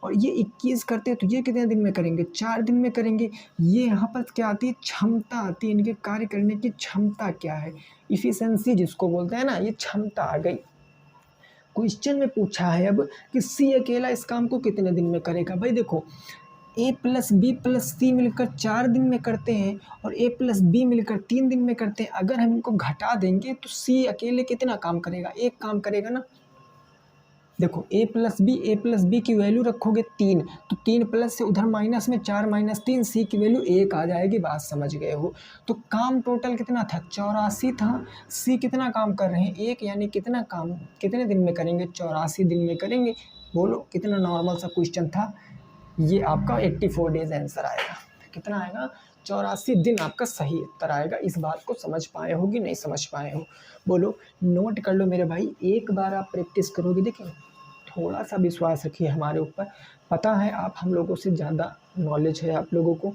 और ये 21 करते हैं तो ये कितने दिन में करेंगे, 4 दिन में करेंगे। ये यहाँ पर क्या आती है, क्षमता आती है, इनके कार्य करने की क्षमता क्या है, इफिशिएंसी जिसको बोलते हैं ना, ये क्षमता आ गई। क्वेश्चन में पूछा है अब कि सी अकेला इस काम को कितने दिन में करेगा। भाई देखो, ए प्लस बी प्लस सी मिलकर 4 दिन में करते हैं, और ए प्लस बी मिलकर 3 दिन में करते हैं। अगर हम इनको घटा देंगे तो सी अकेले कितना काम करेगा, एक काम करेगा ना। देखो ए प्लस बी की वैल्यू रखोगे 3, तो 3 प्लस से उधर माइनस में 4 माइनस 3, सी की वैल्यू 1 आ जाएगी। बात समझ गए हो। तो काम टोटल कितना था, 84 था। सी कितना काम कर रहे हैं, 1, यानी कितना काम कितने दिन में करेंगे, 84 दिन में करेंगे। बोलो कितना नॉर्मल सा क्वेश्चन था। ये आपका 84 डेज आंसर आएगा। कितना आएगा, 84 दिन आपका सही उत्तर आएगा। इस बात को समझ पाए हो कि नहीं समझ पाए हो, बोलो। नोट कर लो मेरे भाई, एक बार आप प्रैक्टिस करोगे, देखिए थोड़ा सा विश्वास रखिए हमारे ऊपर। पता है आप हम लोगों से ज़्यादा नॉलेज है आप लोगों को,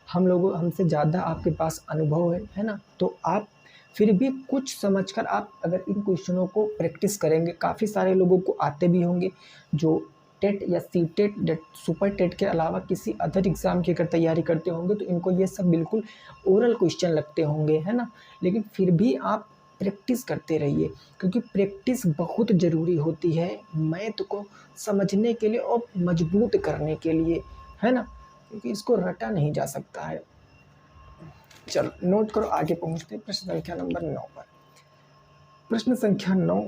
हमसे ज़्यादा आपके पास अनुभव है ना। तो आप फिर भी कुछ समझकर आप अगर इन क्वेश्चनों को प्रैक्टिस करेंगे, काफ़ी सारे लोगों को आते भी होंगे जो टेट या सी टेट सुपर टेट के अलावा किसी अदर एग्ज़ाम की अगर तैयारी करते होंगे तो इनको ये सब बिल्कुल ओरल क्वेश्चन लगते होंगे, है ना। लेकिन फिर भी आप प्रैक्टिस करते रहिए, क्योंकि प्रैक्टिस बहुत ज़रूरी होती है मैथ को समझने के लिए और मजबूत करने के लिए, है ना, क्योंकि इसको रटा नहीं जा सकता है। चलो नोट करो, आगे पहुंचते हैं प्रश्न संख्या नंबर 9 पर। प्रश्न संख्या 9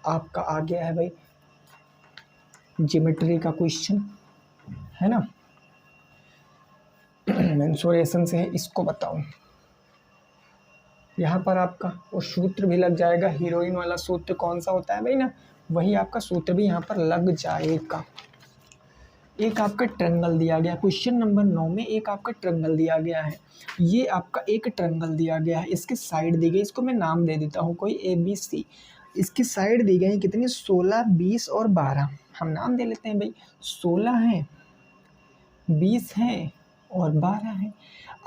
आपका आ गया है भाई ज्योमेट्री का क्वेश्चन, है ना। मेंसुरेशन से है, इसको बताओ। यहाँ पर आपका वो सूत्र भी लग जाएगा, हीरोइन वाला सूत्र कौन सा होता है भाई ना, वही आपका सूत्र भी यहाँ पर लग जाएगा। एक आपका ट्रायंगल दिया गया, क्वेश्चन नंबर 9 में एक आपका ट्रायंगल दिया गया है। ये आपका एक ट्रायंगल दिया गया है, इसके साइड दी गई, इसको मैं नाम दे देता हूँ कोई ABC। इसकी साइड दी गई कितनी, 16, 20 और 12। हम नाम दे लेते हैं भाई, 16 है, 20 है और 12 है।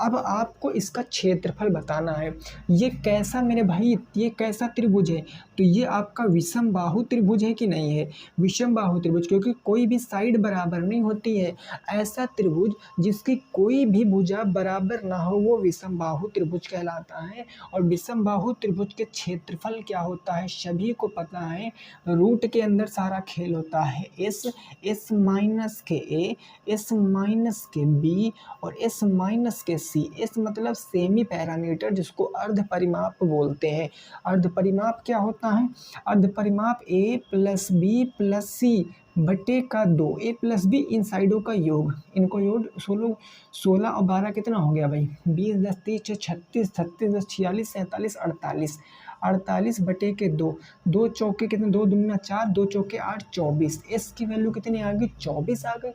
अब आपको इसका क्षेत्रफल बताना है। ये कैसा मेरे भाई, ये कैसा त्रिभुज है, तो ये आपका विषम बाहु त्रिभुज है कि नहीं है, विषम बाहु त्रिभुज, क्योंकि कोई भी साइड बराबर नहीं होती है। ऐसा त्रिभुज जिसकी कोई भी भुजा बराबर ना हो वो विषम बाहु त्रिभुज कहलाता है। और विषम बाहु त्रिभुज के क्षेत्रफल क्या होता है सभी को पता है, रूट के अंदर सारा खेल होता है। एस माइनस के ए, एस माइनस के बी और एस माइनस के सी। एस मतलब सेमी पैरामीटर, जिसको अर्ध परिमाप बोलते हैं। अर्ध परिमाप क्या होता है, अर्ध परिमाप ए प्लस बी प्लस सी बटे का 2, ए प्लस बी इन साइडों का योग, इनको योग 16 और 12 कितना हो गया भाई, 20, 10, 30, 36, 36, 10, 46, 47, 48, 48 बटे के 2, 2 चौके कितने, 2 दूना 4, 2 चौके 8, 24। एस की वैल्यू कितनी आ गई, 24 आ गई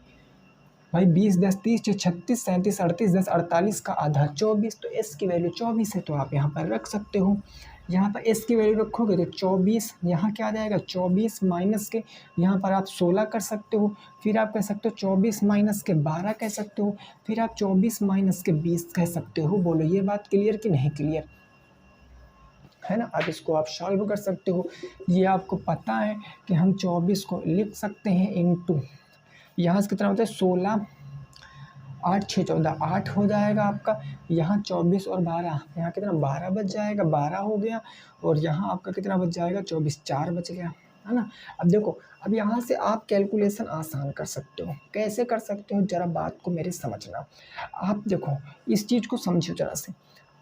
भाई। 20, 10, 30, 36, 37, 38, 10, 48 का आधा 24, तो एस की वैल्यू 24 है। तो आप यहाँ पर रख सकते हो, यहाँ पर एस की वैल्यू रखोगे तो 24, यहाँ क्या आ जाएगा 24 माइनस के, यहाँ पर आप 16 कर सकते हो, फिर आप कह सकते हो 24 माइनस के 12 कह सकते हो, फिर आप 24 माइनस के 20 कह सकते हो। बोलो ये बात क्लियर कि नहीं क्लियर, है ना। अब इसको आप सॉल्व कर सकते हो। ये आपको पता है कि हम 24 को लिख सकते हैं इंटू, यहाँ से कितना होता है 16, 8, 6, 14, 8 हो जाएगा आपका। यहाँ 24 और 12, यहाँ कितना 12 बच जाएगा, 12 हो गया। और यहाँ आपका कितना बच जाएगा 24, 4 बच गया, है ना। अब देखो, अब यहाँ से आप कैलकुलेशन आसान कर सकते हो। कैसे कर सकते हो, ज़रा बात को मेरे समझना। आप देखो इस चीज़ को समझो ज़रा से।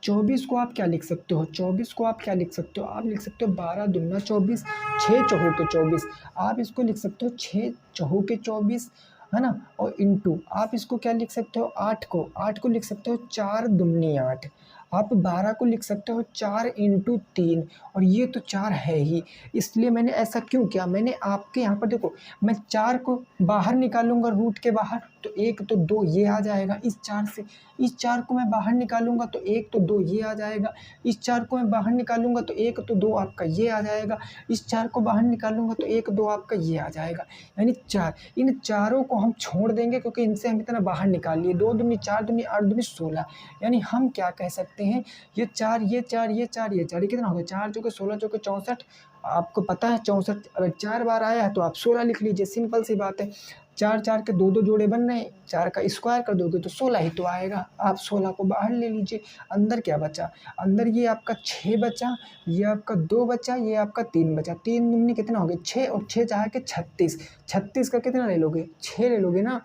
24 को आप क्या लिख सकते हो, 24 को आप क्या लिख सकते हो, आप लिख सकते हो 12 दूना 24, 6 चौके 24। आप इसको लिख सकते हो 6 चौके 24, है ना। और इंटू आप इसको क्या लिख सकते हो, 8 को लिख सकते हो 4 दूनी 8। आप 12 को लिख सकते हो 4 इंटू 3, और ये तो 4 है ही, इसलिए मैंने ऐसा क्यों किया। मैंने आपके यहाँ पर देखो, मैं 4 को बाहर निकालूंगा रूट के बाहर तो 1 तो 2 ये आ जाएगा इस 4 से, इस 4 को मैं बाहर निकालूंगा तो 1 तो 2 ये आ जाएगा, इस 4 को मैं बाहर निकालूंगा तो 1 तो 2 आपका ये आ जाएगा, इस 4 को बाहर निकालूंगा तो 1 2 आपका ये आ जाएगा। यानी 4, इन चारों को हम छोड़ देंगे क्योंकि इनसे हम इतना बाहर निकाल लिए। 2 दूनी 4 दूनी 8 दूनी 16, यानी हम क्या कह सकते हैं, ये 4 ये 4 ये 4 ये 4, ये कितना हो गया 4 चौके 16 चौके 64। आपको पता है 64 अगर 4 बार आया है तो आप 16 लिख लीजिए, सिंपल सी बात है। 4 4 के 2 2 जोड़े बन रहे हैं, 4 का स्क्वायर कर दोगे तो 16 ही तो आएगा। आप 16 को बाहर ले लीजिए, अंदर क्या बचा, अंदर ये आपका 6 बचा, ये आपका 2 बचा, ये आपका 3 बचा। 3 दूनी कितना हो गया 6, और 6 चाहे के 36, 36 का कितना ले लोगे 6 ले लोगे ना।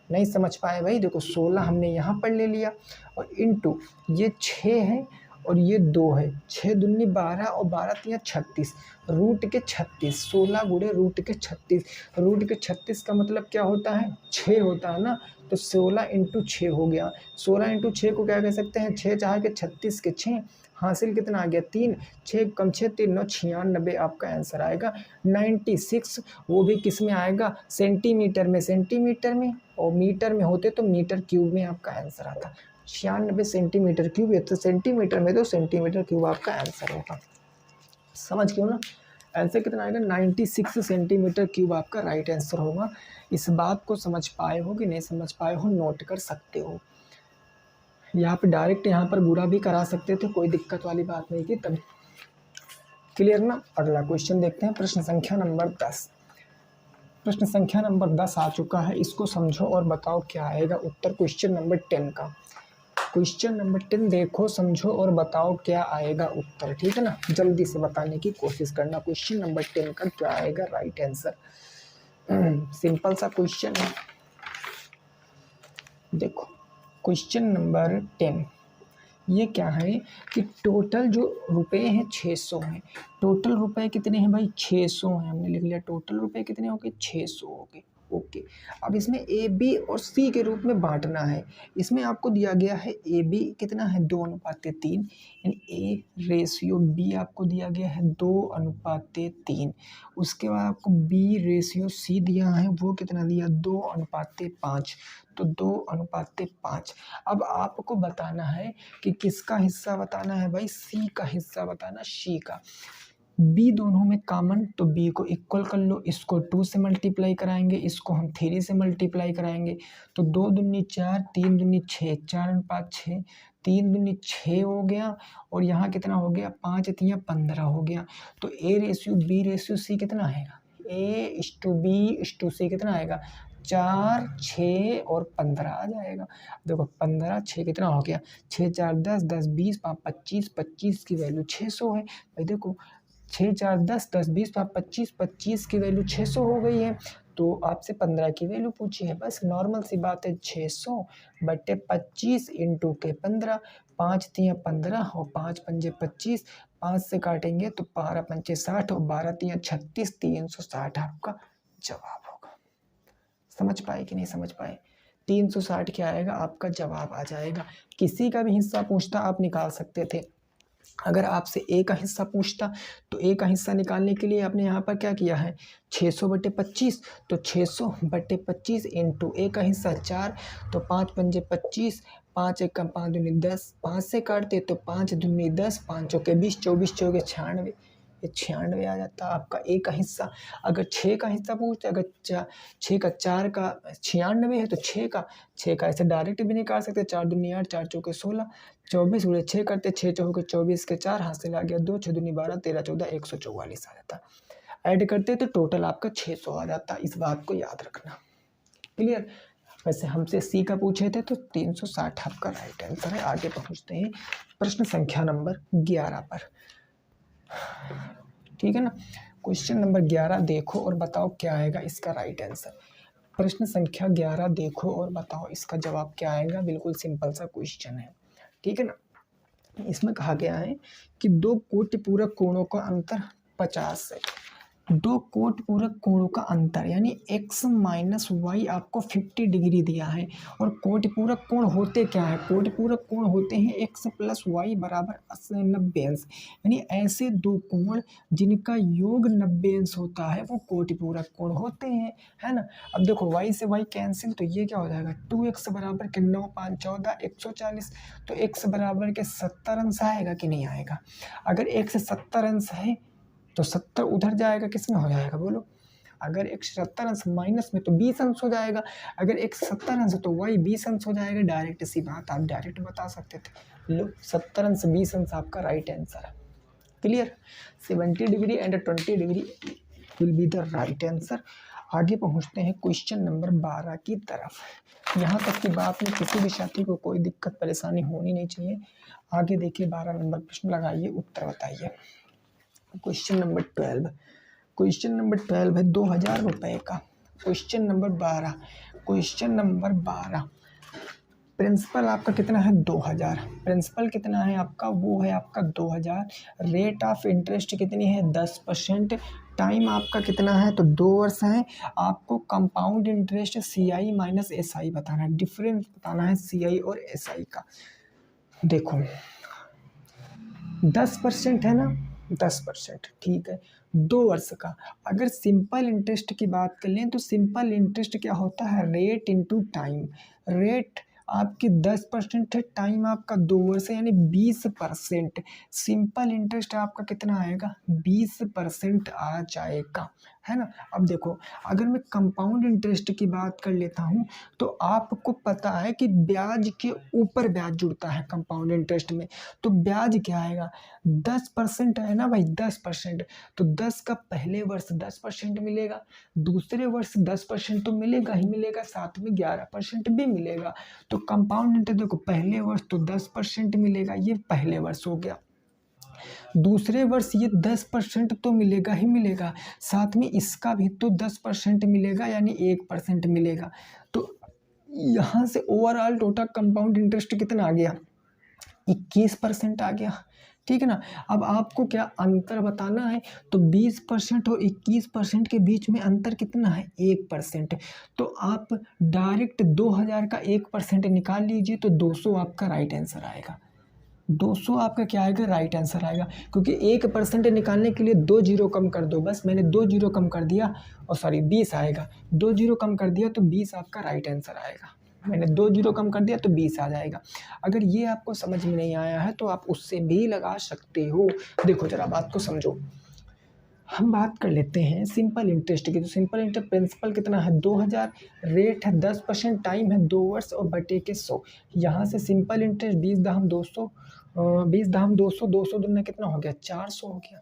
नहीं समझ पाए भाई, देखो 16 हमने यहाँ पर ले लिया और इंटू ये 6 है और ये 2 है, 6 दूनी 12 और 12 तिया 36, रूट के 36, 16 गुणे रूट के 36। रूट के 36 का मतलब क्या होता है 6 होता है ना, तो 16 इंटू 6 हो गया। 16 इंटू 6 को क्या कह सकते हैं 6 चाहे के 36 के 6, हासिल कितना आ गया 3, 6 कम 6 3 9 96 आपका आंसर आएगा 96। वो भी किस में आएगा सेंटीमीटर में, सेंटीमीटर में, और मीटर में होते तो मीटर क्यूब में आपका आंसर आता। 96 सेंटीमीटर क्यूब है, तो सेंटीमीटर में तो सेंटीमीटर क्यूब आपका आंसर होगा। समझ क्यों ना। आंसर कितना आएगा 96 सेंटीमीटर क्यूब आपका राइट आंसर होगा। इस बात को समझ पाए हो कि नहीं समझ पाए हो नोट कर सकते हो। यहाँ पे डायरेक्ट यहाँ पर बुरा भी करा सकते थे, कोई दिक्कत वाली बात नहीं थी तब। क्लियर ना। अगला क्वेश्चन देखते हैं, प्रश्न संख्या नंबर 10। प्रश्न संख्या नंबर 10 आ चुका है, इसको समझो और बताओ क्या आएगा उत्तर क्वेश्चन नंबर 10 का। क्वेश्चन नंबर 10 देखो, समझो और बताओ क्या आएगा उत्तर, ठीक है ना। जल्दी से बताने की कोशिश करना क्वेश्चन नंबर 10 का क्या आएगा राइट आंसर। सिंपल सा क्वेश्चन है। देखो क्वेश्चन नंबर 10 ये क्या है कि टोटल जो रुपए हैं 600 हैं। टोटल रुपए कितने हैं भाई 600 हैं, हमने लिख लिया टोटल रुपए कितने हो गए 600 हो गए। ओके, अब इसमें ए बी और सी के रूप में बांटना है। इसमें आपको दिया गया है ए बी कितना है 2:3, यानी ए रेशियो बी आपको दिया गया है 2:3। उसके बाद आपको बी रेशियो सी दिया है, वो कितना दिया 2:5, तो 2:5। अब आपको बताना है कि किसका हिस्सा बताना है भाई, सी का हिस्सा बताना, सी का। बी दोनों में कॉमन, तो बी को इक्वल कर लो, इसको 2 से मल्टीप्लाई कराएंगे, इसको हम 3 से मल्टीप्लाई कराएंगे। तो 2 दूनी 4, 3 दूनी 6, 4×5 6, 3 दूनी 6 हो गया, और यहाँ कितना हो गया 5 3 15 हो गया। तो a ratio b ratio c कितना आएगा, A/B/C कितना आएगा 4 6 और 15 आ जाएगा। देखो 15 6 कितना हो गया 6 4 10 10 20 5 25, 25 की वैल्यू 600 है भाई। देखो 6 4 10 10 20 5 25, 25 की वैल्यू 600 हो गई है। तो आपसे 15 की वैल्यू पूछी है, बस नॉर्मल सी बात है 600/25 इंटू के 15, 5 3 15 और 5 पंजे 25, 5 से काटेंगे तो 12 पंचे 60 और 12 3 36, 360 आपका जवाब होगा। समझ पाए कि नहीं समझ पाए, 360 क्या आएगा आपका जवाब आ जाएगा। किसी का भी हिस्सा पूछता आप निकाल सकते थे। अगर आपसे ए का हिस्सा पूछता तो ए का हिस्सा निकालने के लिए आपने यहाँ पर क्या किया है 600/25, तो 600/25 इंटू ए का हिस्सा 4, तो 5 पंजे 25, 5 1 5 दूनी 10, 5 से काटते तो 5 दूनी 10, 5 चौके 20, 24 चौके 96, ये 96 आ जाता है आपका ए का हिस्सा। अगर 6 का हिस्सा पूछते, अगर 6 का 4 का 96 है, तो 6 का ऐसे डायरेक्ट भी निकाल सकते, 4 दूनी 8, 4 चौके 16, 24 गुणे 6 करते, 6 चौके 24 के 4 हाथ से ला गया 2, 6 दूनी 12, 13 14 144 आ जाता। ऐड करते तो टोटल आपका 600 आ जाता, इस बात को याद रखना। क्लियर। वैसे हमसे सी का पूछे थे तो 360 आपका राइट आंसर है। आगे पहुंचते हैं प्रश्न संख्या नंबर 11 पर, ठीक है ना। क्वेश्चन नंबर 11 देखो और बताओ क्या आएगा इसका राइट आंसर। प्रश्न संख्या 11 देखो और बताओ इसका जवाब क्या आएगा। बिल्कुल सिंपल सा क्वेश्चन है, ठीक है ना। इसमें कहा गया है कि 2 कोटि पूरक कोणों का अंतर 50 है। 2 कोटि पूरक कोणों का अंतर यानी x माइनस वाई आपको 50 डिग्री दिया है। और कोटि पूरक कोण होते क्या है, कोटि पूरक कोण होते हैं x प्लस वाई बराबर 90 अंश, यानी ऐसे दो कोण जिनका योग 90 अंश होता है वो कोटि पूरक कोण होते हैं, है ना। अब देखो y से y कैंसिल, तो ये क्या हो जाएगा 2x बराबर के 9 5 14 140, तो x बराबर के 70 अंश आएगा कि नहीं आएगा। अगर x 70 अंश है तो 70 उधर जाएगा, किस में हो जाएगा बोलो। अगर x 70 अंश माइनस में तो 20 अंश हो जाएगा, अगर x 70 अंश तो y 20 अंश हो जाएगा। डायरेक्ट सी बात आप डायरेक्ट बता सकते थे। लो 70 अंश 20 अंश आपका राइट आंसर है। Clear. 70 degree and 20 degree will be the right answer. आगे पहुंचते हैं क्वेश्चन नंबर 12 की तरफ। यहाँ तक की बात में किसी भी छात्री को कोई दिक्कत परेशानी होनी नहीं चाहिए। आगे देखिए 12 नंबर प्रश्न लगाइए, उत्तर बताइए। क्वेश्चन नंबर 12, क्वेश्चन नंबर 12 है 2000 रुपए का। Question number 12, question number 12, principal आपका कितना है 2000, प्रिंसिपल कितना है आपका, वो है आपका 2000। रेट ऑफ इंटरेस्ट कितनी है 10%। टाइम आपका कितना है तो 2 वर्ष है। आपको compound interest CI minus SI बताना है, डिफरेंस बताना है CI और SI का। देखो 10% है ना, 10% ठीक है, 2 वर्ष का। अगर सिंपल इंटरेस्ट की बात कर लें तो सिंपल इंटरेस्ट क्या होता है, रेट इनटू टाइम। रेट आपकी 10% है, टाइम आपका 2 वर्ष है यानी 20%। सिंपल इंटरेस्ट आपका कितना आएगा, 20% आ जाएगा, है ना। अब देखो, अगर मैं कंपाउंड इंटरेस्ट की बात कर लेता हूँ तो आपको पता है कि ब्याज के ऊपर ब्याज जुड़ता है कंपाउंड इंटरेस्ट में। तो ब्याज क्या आएगा, 10% है ना भाई, 10%। तो 10 का पहले वर्ष 10% मिलेगा, दूसरे वर्ष 10% तो मिलेगा ही मिलेगा, साथ में 11% भी मिलेगा। तो कंपाउंड इंटरेस्ट देखो, पहले वर्ष तो 10% मिलेगा, ये पहले वर्ष हो गया। दूसरे वर्ष ये 10% तो मिलेगा ही मिलेगा, साथ में इसका भी तो 10% मिलेगा यानी 1% मिलेगा। तो यहाँ से ओवरऑल टोटल कंपाउंड इंटरेस्ट कितना आ गया, 21% आ गया, ठीक है ना। अब आपको क्या अंतर बताना है, तो 20% और 21% के बीच में अंतर कितना है, 1%। तो आप डायरेक्ट 2000 का 1% निकाल लीजिए तो 200 आपका राइट आंसर आएगा। 200 आपका क्या आएगा, राइट आंसर आएगा, क्योंकि 1% निकालने के लिए 2 जीरो कम कर दो, बस मैंने 2 जीरो कम कर दिया, और सॉरी 20 आएगा, 2 जीरो कम कर दिया तो 20 आपका राइट आंसर आएगा। मैंने 2 जीरो कम कर दिया तो 20 आ जाएगा। अगर ये आपको समझ में नहीं आया है तो आप उससे भी लगा सकते हो। देखो जरा बात को समझो, हम बात कर लेते हैं सिंपल इंटरेस्ट की। तो सिंपल इंटरेस्ट प्रिंसिपल कितना है, 2000, रेट है 10%, टाइम है 2 वर्ष और बटे के 100। यहाँ से सिंपल इंटरेस्ट 20 दाम 200, 20 दाम 200, 200 दुना कितना हो गया, 400 हो गया।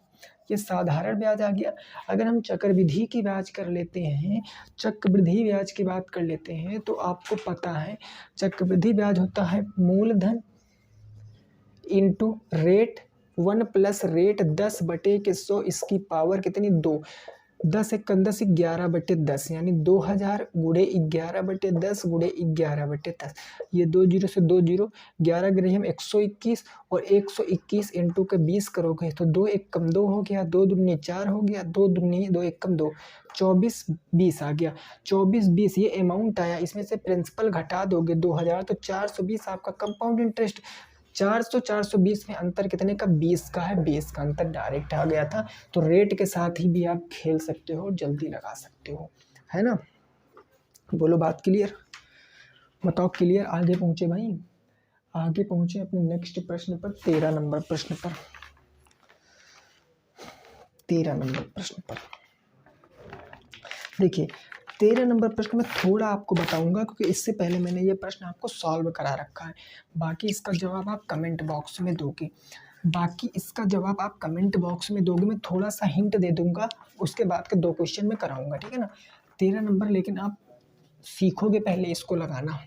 ये साधारण ब्याज आ गया। अगर हम चक्रवृद्धि की ब्याज कर लेते हैं, चक्रवृद्धि ब्याज की बात कर लेते हैं, तो आपको पता है चक्रवृद्धि ब्याज होता है मूलधन इंटू रेट 1 प्लस रेट 10 बटे के 100, इसकी पावर कितनी, 2। 10 एक 10, 11/10 यानी 2000 गुणे 11/10 गुणे 11/10। ये 2 जीरो से 2 जीरो, 11 गृह हम 121, और 121 इंटू के 20 करोगे तो 2 एक कम 2 हो गया, 2 दूनी 4 हो गया, 2 दूनी 2 एक कम 2, 24 20 आ गया। 24 20 ये अमाउंट आया, इसमें से प्रिंसिपल घटा दोगे 2000 तो 420 आपका कंपाउंड इंटरेस्ट। 400 420 में अंतर कितने का, 20 का है, 20 का अंतर डायरेक्ट आ गया था। तो रेट के साथ ही भी आप खेल सकते हो, जल्दी लगा सकते हो, है ना। बोलो बात क्लियर, बताओ क्लियर। आगे पहुंचे भाई, आगे पहुंचे अपने नेक्स्ट प्रश्न पर, 13 नंबर प्रश्न पर। 13 नंबर प्रश्न पर देखिए, 13 नंबर प्रश्न में थोड़ा आपको बताऊंगा, क्योंकि इससे पहले मैंने ये प्रश्न आपको सॉल्व करा रखा है। बाकी इसका जवाब आप कमेंट बॉक्स में दोगे, मैं थोड़ा सा हिंट दे दूंगा, उसके बाद के 2 क्वेश्चन में कराऊंगा, ठीक है ना। 13 नंबर लेकिन आप सीखोगे पहले इसको लगाना,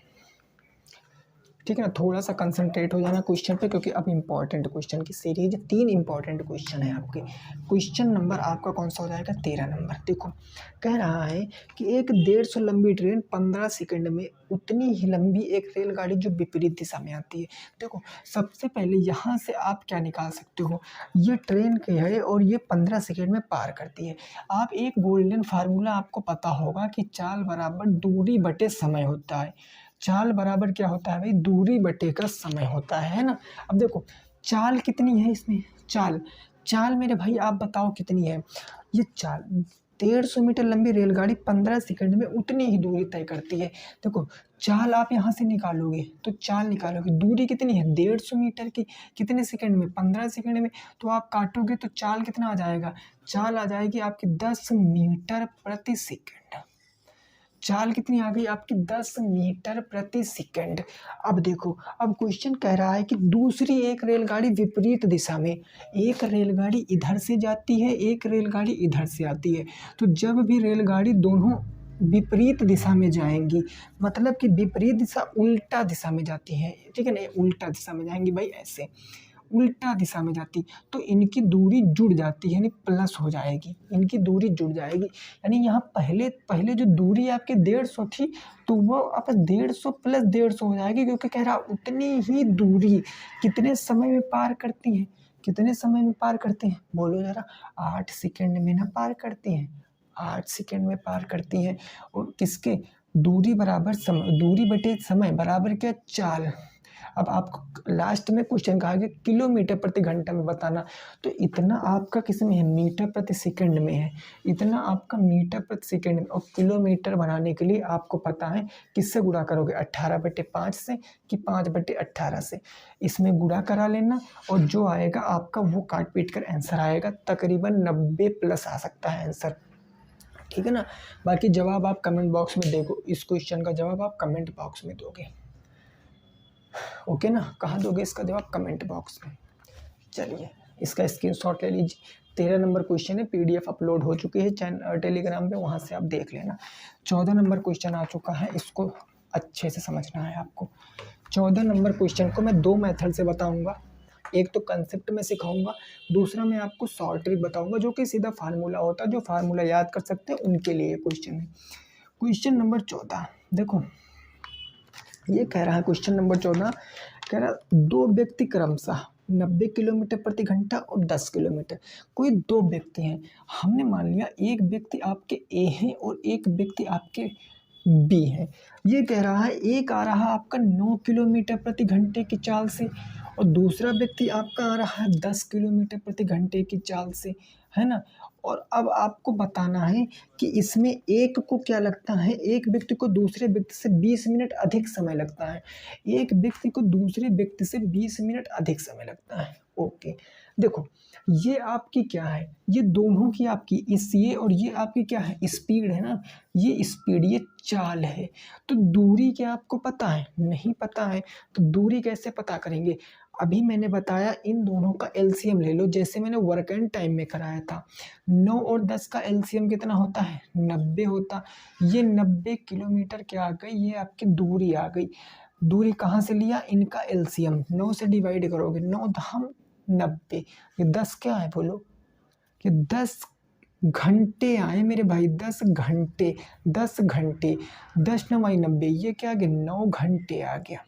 ठीक है ना। थोड़ा सा कंसंट्रेट हो जाना क्वेश्चन पे, क्योंकि अब इंपॉर्टेंट क्वेश्चन की सीरीज 3 इंपॉर्टेंट क्वेश्चन है आपके। क्वेश्चन नंबर आपका कौन सा हो जाएगा, 13 नंबर। देखो कह रहा है कि एक 150 लंबी ट्रेन 15 सेकंड में उतनी ही लंबी एक रेलगाड़ी जो विपरीत दिशा में आती है। देखो सबसे पहले यहाँ से आप क्या निकाल सकते हो, ये ट्रेन की है और ये 15 सेकंड में पार करती है। आप एक गोल्डन फार्मूला आपको पता होगा कि चाल बराबर दूरी बटे समय होता है। चाल बराबर क्या होता है भाई, दूरी बटे का समय होता है ना। अब देखो चाल कितनी है इसमें, चाल चाल मेरे भाई आप बताओ कितनी है। ये चाल 150 मीटर लंबी रेलगाड़ी 15 सेकंड में उतनी ही दूरी तय करती है। देखो चाल आप यहाँ से निकालोगे तो चाल निकालोगे, दूरी कितनी है 150 मीटर की, कितने सेकंड में, 15 सेकंड में। तो आप काटोगे तो चाल कितना आ जाएगा, चाल आ जाएगी आपकी 10 मीटर प्रति सेकंड। चाल कितनी आ गई आपकी, 10 मीटर प्रति सेकंड। अब देखो, अब क्वेश्चन कह रहा है कि दूसरी एक रेलगाड़ी विपरीत दिशा में, एक रेलगाड़ी इधर से जाती है, एक रेलगाड़ी इधर से आती है। तो जब भी रेलगाड़ी दोनों विपरीत दिशा में जाएंगी, मतलब कि विपरीत दिशा उल्टा दिशा में जाती है, ठीक है ना, उल्टा दिशा में जाएंगी भाई, ऐसे उल्टा दिशा में जाती, तो इनकी दूरी जुड़ जाती है, यानी प्लस हो जाएगी, इनकी दूरी जुड़ जाएगी। यानी यहाँ पहले पहले जो दूरी आपकी 150 थी, तो वो अब 150 प्लस 150 हो जाएगी, क्योंकि कह रहा उतनी ही दूरी कितने समय में पार करती है, कितने समय में पार करते हैं, बोलो जरा। 8 सेकेंड में ना पार करती हैं, 8 सेकेंड में पार करती हैं। और किसके, दूरी बराबर समय, दूरी बटे समय बराबर क्या, चाल। अब आपको लास्ट में क्वेश्चन कहा कि किलोमीटर प्रति घंटा में बताना, तो इतना आपका किस में है, मीटर प्रति सेकंड में है, इतना आपका मीटर प्रति सेकंड में। और किलोमीटर बनाने के लिए आपको पता है किससे गुणा करोगे, 18/5 से कि 5/18 से, इसमें गुणा करा लेना और जो आएगा आपका वो काट पीट कर आंसर आएगा, तकरीबन 90+ आ सकता है आंसर, ठीक है ना। बाकी जवाब आप कमेंट बॉक्स में देखो, इस क्वेश्चन का जवाब आप कमेंट बॉक्स में दोगे, ओके ना। कहाँ दोगे इसका जवाब, कमेंट बॉक्स में। चलिए इसका स्क्रीनशॉट ले लीजिए। 13 नंबर क्वेश्चन है, PDF अपलोड हो चुकी है टेलीग्राम पे, वहाँ से आप देख लेना। 14 नंबर क्वेश्चन आ चुका है, इसको अच्छे से समझना है आपको। 14 नंबर क्वेश्चन को मैं 2 मेथड से बताऊंगा, एक तो कंसेप्ट में सिखाऊंगा, दूसरा मैं आपको शॉर्ट ट्रिक बताऊंगा जो कि सीधा फार्मूला होता है, जो फार्मूला याद कर सकते हैं उनके लिए क्वेश्चन है। क्वेश्चन नंबर 14 देखो, ये कह रहा है क्वेश्चन नंबर 14 कह रहा 2 व्यक्ति क्रमशः 90 किलोमीटर प्रति घंटा और 10 किलोमीटर, कोई 2 व्यक्ति हैं, हमने मान लिया एक व्यक्ति आपके ए है और एक व्यक्ति आपके बी है। ये कह रहा है एक आ रहा आपका 9 किलोमीटर प्रति घंटे की चाल से और दूसरा व्यक्ति आपका आ रहा है 10 किलोमीटर प्रति घंटे की चाल से, है ना। और अब आपको बताना है कि इसमें एक को क्या लगता है, एक व्यक्ति को दूसरे व्यक्ति से 20 मिनट अधिक समय लगता है, एक व्यक्ति को दूसरे व्यक्ति से 20 मिनट अधिक समय लगता है, ओके। देखो ये आपकी क्या है, ये दोनों की आपकी ये और ये आपकी क्या है, स्पीड है ना, ये स्पीड, ये चाल है। तो दूरी क्या आपको पता है, नहीं पता है, तो दूरी कैसे पता करेंगे। अभी मैंने बताया इन दोनों का एलसीएम ले लो, जैसे मैंने वर्क एंड टाइम में कराया था। 9 और 10 का एलसीएम कितना होता है, 90 होता। ये 90 किलोमीटर क्या आ गई, ये आपकी दूरी आ गई। दूरी कहाँ से लिया, इनका एलसीएम 9 से डिवाइड करोगे, 9 धाम 90, ये 10 क्या है बोलो, ये 10 घंटे आए मेरे भाई, 10 घंटे, 10 घंटे, 10 9 90, ये क्या आ गया, 9 घंटे आ गया।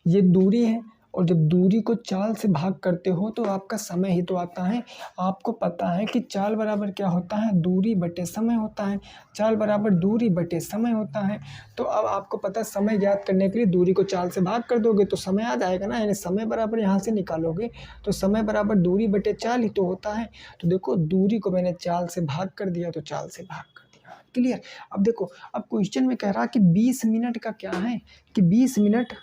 ये दूरी है और जब दूरी को चाल से भाग करते हो तो आपका समय ही तो आता है। आपको पता है कि चाल बराबर क्या होता है, दूरी बटे समय होता है, चाल बराबर दूरी बटे समय होता है। तो अब आपको पता है समय ज्ञात करने के लिए दूरी को चाल से भाग कर दोगे तो समय आ जाएगा ना, यानी समय बराबर यहाँ से निकालोगे तो समय बराबर दूरी बटे चाल ही तो होता है। तो देखो दूरी को मैंने चाल से भाग कर दिया तो चाल से भाग कर दिया, क्लियर। अब देखो, अब क्वेश्चन में कह रहा कि 20 मिनट का क्या है, कि 20 मिनट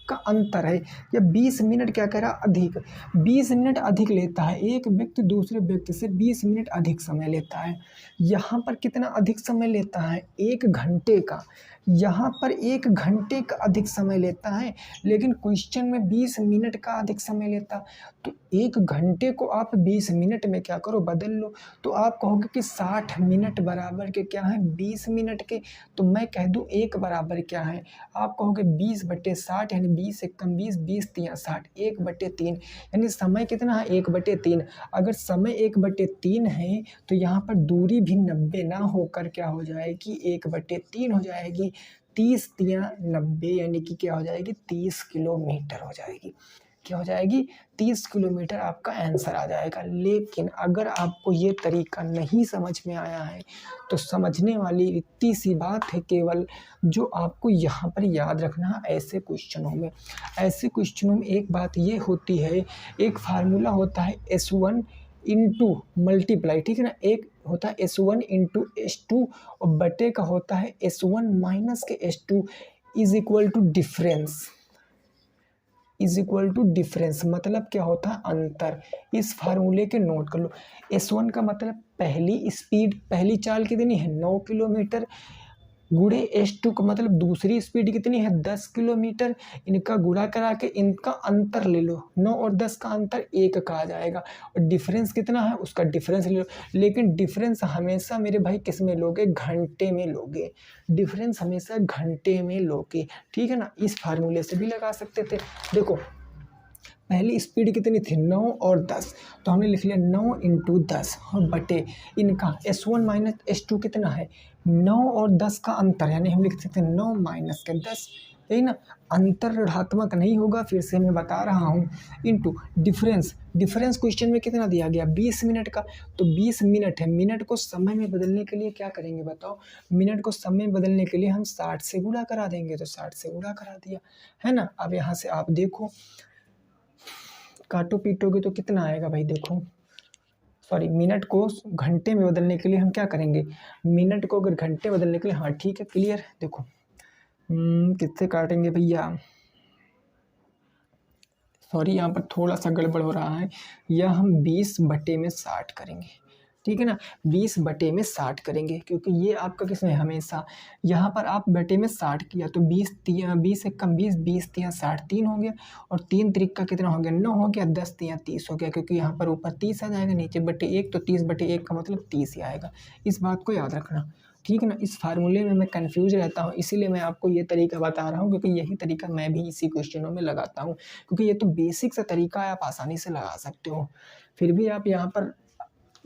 का अंतर है, या 20 मिनट क्या कह रहा, अधिक, 20 मिनट अधिक लेता है, एक व्यक्ति दूसरे व्यक्ति से 20 मिनट अधिक समय लेता है। यहाँ पर कितना अधिक समय लेता है, 1 घंटे का, यहाँ पर 1 घंटे का अधिक समय लेता है, लेकिन क्वेश्चन में 20 मिनट का अधिक समय लेता। तो 1 घंटे को आप 20 मिनट में क्या करो, बदल लो, तो आप कहोगे कि 60 मिनट बराबर के क्या है, 20 मिनट के। तो मैं कह दूँ 1 बराबर क्या है, आप कहोगे 20/60, यानी 20 एकम 20, 20 तिया 60, 1/3, यानी समय कितना है, 1/3। अगर समय 1/3 है तो यहाँ पर दूरी भी 90 ना होकर क्या हो जाएगी, 1/3 हो जाएगी। 30 तिया 90, यानी कि क्या हो जाएगी, 30 किलोमीटर हो जाएगी। क्या हो जाएगी, 30 किलोमीटर आपका आंसर आ जाएगा। लेकिन अगर आपको ये तरीका नहीं समझ में आया है तो समझने वाली इतनी सी बात है केवल, जो आपको यहाँ पर याद रखना ऐसे क्वेश्चनों में। ऐसे क्वेश्चनों में एक बात ये होती है, एक फार्मूला होता है S1 इंटू मल्टीप्लाई, ठीक है ना, एक होता है S1 इंटू S2 और बटे का होता है S1 माइनस के S2 is equal to difference, is equal to difference, मतलब क्या होता है, अंतर। इस फार्मूले के नोट कर लो। S1 का मतलब पहली स्पीड, पहली चाल कितनी है, 9 किलोमीटर, गुणे S2 का मतलब दूसरी स्पीड कितनी है, 10 किलोमीटर। इनका गुणा करा के इनका अंतर ले लो, 9 और 10 का अंतर 1 का आ जाएगा, और डिफरेंस कितना है, उसका डिफरेंस ले लो। लेकिन डिफरेंस हमेशा मेरे भाई किस में लोगे, घंटे में लोगे, डिफरेंस हमेशा घंटे में लोगे, ठीक है ना। इस फार्मूले से भी लगा सकते थे। देखो पहली स्पीड कितनी थी, 9 और 10, तो हमने लिख लिया 9 इंटू 10 और बटे इनका S1 माइनस S2 कितना है, 9 और 10 का अंतर, यानी हम लिख सकते हैं 9 माइनस के 10, यही ना, अंतर ऋणात्मक नहीं होगा, फिर से मैं बता रहा हूँ, इनटू डिफरेंस। डिफरेंस क्वेश्चन में कितना दिया गया, 20 मिनट का, तो 20 मिनट है, मिनट को समय में बदलने के लिए क्या करेंगे बताओ, मिनट को समय में बदलने के लिए हम 60 से गुणा करा देंगे, तो 60 से गुणा करा दिया, है ना। अब यहाँ से आप देखो, काटो पीटोगे तो कितना आएगा भाई, देखो सॉरी, मिनट को घंटे में बदलने के लिए हम क्या करेंगे, मिनट को अगर घंटे बदलने के लिए, हाँ ठीक है क्लियर, देखो किससे काटेंगे भैया, सॉरी यहाँ पर थोड़ा सा गड़बड़ हो रहा है, यह हम 20/60 करेंगे, ठीक है ना, 20/60 करेंगे, क्योंकि ये आपका किसमें हमेशा, यहाँ पर आप बटे में 60 किया तो 20 एक कम 20, 20×3 = 60, 3 हो गया, और 3 त्रिक का कितना हो गया, 9 हो गया, 10×3 = 30 हो गया, क्योंकि यहाँ पर ऊपर 30 आ जाएगा, नीचे बटे 1, तो 30/1 का मतलब 30 ही आएगा, इस बात को याद रखना, ठीक है ना। इस फार्मूले में मैं कंफ्यूज रहता हूँ, इसीलिए मैं आपको ये तरीका बता रहा हूँ, क्योंकि यही तरीका मैं भी इसी क्वेश्चनों में लगाता हूँ, क्योंकि ये तो बेसिक सा तरीका है, आप आसानी से लगा सकते हो। फिर भी आप यहाँ पर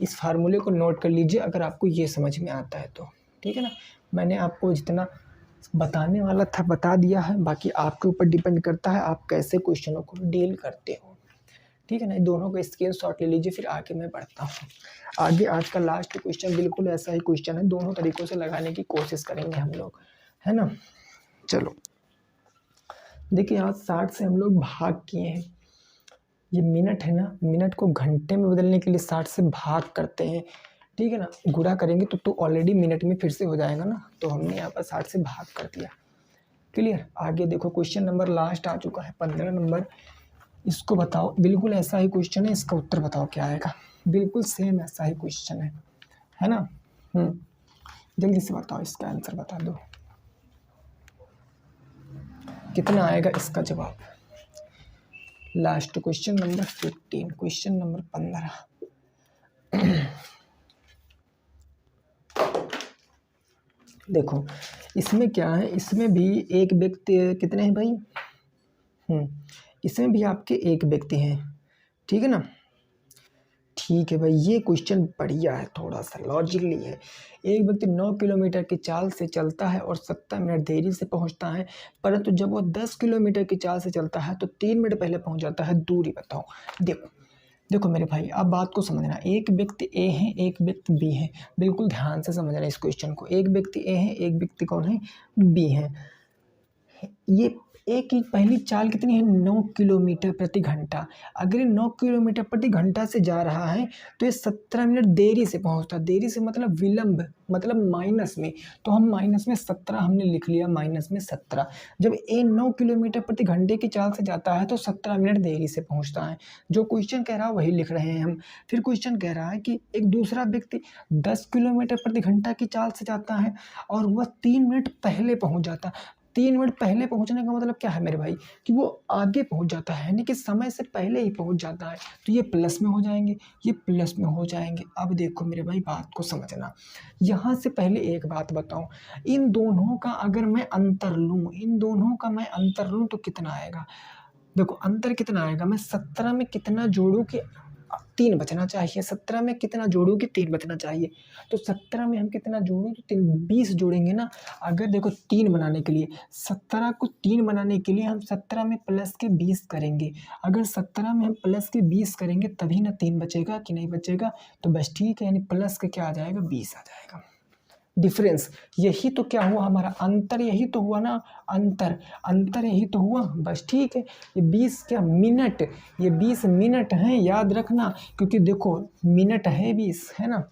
इस फार्मूले को नोट कर लीजिए, अगर आपको ये समझ में आता है तो, ठीक है ना। मैंने आपको जितना बताने वाला था बता दिया है, बाकी आपके ऊपर डिपेंड करता है आप कैसे क्वेश्चनों को डील करते हो, ठीक है ना। दोनों का स्क्रीनशॉट ले लीजिए, फिर आगे मैं बढ़ता हूँ आगे। आज का लास्ट क्वेश्चन बिल्कुल ऐसा ही क्वेश्चन है, दोनों तरीकों से लगाने की कोशिश करेंगे हम लोग, है ना। चलो देखिए, आज 60 से हम लोग भाग किए हैं, ये मिनट है ना, मिनट को घंटे में बदलने के लिए 60 से भाग करते हैं, ठीक है ना, गुणा करेंगे तो ऑलरेडी मिनट में फिर से हो जाएगा ना, तो हमने यहाँ पर 60 से भाग कर दिया, क्लियर। आगे देखो, क्वेश्चन नंबर लास्ट आ चुका है 15 नंबर, इसको बताओ, बिल्कुल ऐसा ही क्वेश्चन है, इसका उत्तर बताओ क्या आएगा, बिल्कुल सेम ऐसा ही क्वेश्चन है ना। जल्दी से बताओ, इसका आंसर बता दो, कितना आएगा इसका जवाब। Last question number 15, question number 15। देखो इसमें क्या है, इसमें भी एक व्यक्ति, कितने हैं भाई, इसमें भी आपके एक व्यक्ति हैं, ठीक है ना। ठीक है भाई, ये क्वेश्चन बढ़िया है, थोड़ा सा लॉजिकली है। एक व्यक्ति 9 किलोमीटर की चाल से चलता है और 70 मिनट देरी से पहुंचता है, परंतु जब वो 10 किलोमीटर की चाल से चलता है तो 3 मिनट पहले पहुंच जाता है, दूरी बताओ। देखो देखो मेरे भाई, आप बात को समझना, एक व्यक्ति ए है, एक व्यक्ति बी है, बिल्कुल ध्यान से समझना इस क्वेश्चन को। एक व्यक्ति ए है, एक व्यक्ति कौन है, बी है। ये ए की पहली चाल कितनी है, 9 किलोमीटर प्रति घंटा। अगर ये 9 किलोमीटर प्रति घंटा से जा रहा है तो ये 17 मिनट देरी से पहुंचता, देरी से मतलब विलंब, मतलब माइनस में, तो हम माइनस में 17 हमने लिख लिया, माइनस में 17। जब ए 9 किलोमीटर प्रति घंटे की चाल से जाता है तो 17 मिनट देरी से पहुंचता है, जो क्वेश्चन कह रहा है वही लिख रहे हैं हम। फिर क्वेश्चन कह रहा है कि एक दूसरा व्यक्ति 10 किलोमीटर प्रति घंटा की चाल से जाता है और वह 3 मिनट पहले पहुंच जाता है। 3 मिनट पहले पहुंचने का मतलब क्या है मेरे भाई, कि वो आगे पहुंच जाता है, यानी कि समय से पहले ही पहुंच जाता है, तो ये प्लस में हो जाएंगे, ये प्लस में हो जाएंगे। अब देखो मेरे भाई, बात को समझना, यहाँ से पहले एक बात बताऊं, इन दोनों का अगर मैं अंतर लूँ, इन दोनों का मैं अंतर लूँ तो कितना आएगा। देखो अंतर कितना आएगा, मैं 17 में कितना जोड़ूँ कि 3 बचना चाहिए, 17 में कितना जोड़ूँ कि 3 बचना चाहिए, तो 17 में हम कितना जोड़ूँ तो 3, 20 जोड़ेंगे ना। अगर देखो 3 बनाने के लिए, 17 को 3 बनाने के लिए हम 17 में प्लस के 20 करेंगे, अगर 17 में हम प्लस के 20 करेंगे तभी ना 3 बचेगा, कि नहीं बचेगा, तो बस ठीक है, यानी प्लस के क्या आ जाएगा, 20 आ जाएगा। डिफरेंस, यही तो क्या हुआ हमारा अंतर, यही तो हुआ ना, अंतर अंतर यही तो हुआ, बस ठीक है। ये 20 क्या मिनट, ये 20 मिनट हैं, याद रखना, क्योंकि देखो मिनट है 20, है ना।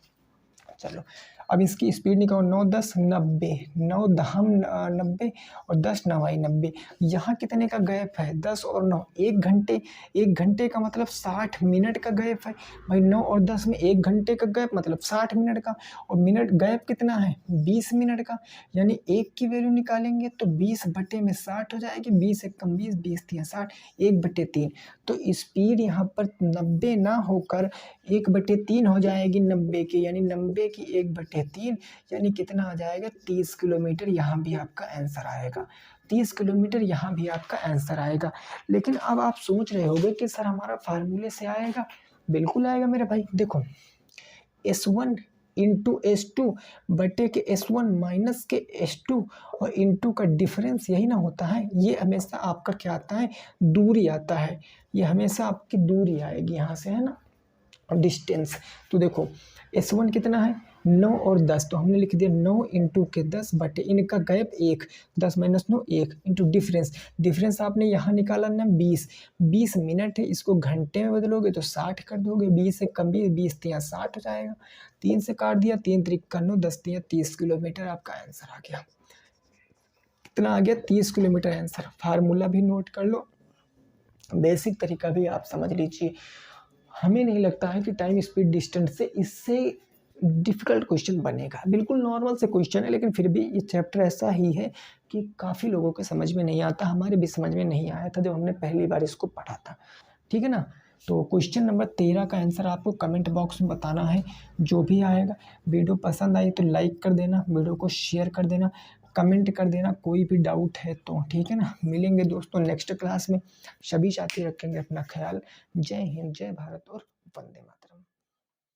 चलो अब इसकी स्पीड निकालो, 9 10 90, 9 दहम 90 और 10 9 90। यहाँ कितने का गैप है, 10 और 9, 1 घंटे, 1 घंटे का मतलब 60 मिनट का गैप है भाई। 9 और 10 में 1 घंटे का गैप मतलब 60 मिनट का, और मिनट गैप कितना है, 20 मिनट का, यानी 1 की वैल्यू निकालेंगे तो 20/60 हो जाएगी, 20 एक कम 20, 20 3 60, 1/3। तो स्पीड यहाँ पर 90 ना होकर 1/3 हो जाएगी 90 की, यानी 90 की 1/3, यानी कितना आ जाएगा, 30 किलोमीटर। यहाँ भी आपका आंसर आएगा, 30 किलोमीटर यहाँ भी आपका आंसर आएगा। लेकिन अब आप सोच रहे होंगे कि सर हमारा फार्मूले से आएगा, बिल्कुल आएगा मेरे भाई। देखो S1 इंटू S2 बटे के S1 माइनस के S2 और इंटू का डिफरेंस यही ना होता है। ये हमेशा आपका क्या आता है, दूरी आता है। ये हमेशा आपकी दूरी आएगी यहाँ से, है ना, डिस्टेंस। तो देखो S1 कितना है 9 और 10, तो हमने लिख दिया 9 इंटू के 10 बटे इनका gap 1, 10 minus 9 1 into difference. Difference आपने यहाँ निकाला ना 20 मिनट है, इसको घंटे में बदलोगे तो 60 कर दोगे, 20 से कम भी 20 तिया 60 हो जाएगा, 3 से काट दिया, 3 त्रिक 9 10 तिया 30 किलोमीटर आपका आंसर आ गया। कितना आ गया 30 किलोमीटर आंसर। फार्मूला भी नोट कर लो, बेसिक तरीका भी आप समझ लीजिए। हमें नहीं लगता है कि टाइम स्पीड डिस्टेंस से इससे डिफ़िकल्ट क्वेश्चन बनेगा, बिल्कुल नॉर्मल से क्वेश्चन है, लेकिन फिर भी ये चैप्टर ऐसा ही है कि काफ़ी लोगों के समझ में नहीं आता। हमारे भी समझ में नहीं आया था जब हमने पहली बार इसको पढ़ा था, ठीक है ना। तो क्वेश्चन नंबर 13 का आंसर आपको कमेंट बॉक्स में बताना है, जो भी आएगा। वीडियो पसंद आई तो लाइक कर देना, वीडियो को शेयर कर देना, कमेंट कर देना कोई भी डाउट है तो, ठीक है ना। मिलेंगे दोस्तों नेक्स्ट क्लास में, सभी साथी रखेंगे अपना ख्याल। जय हिंद, जय भारत और वंदे मातरम।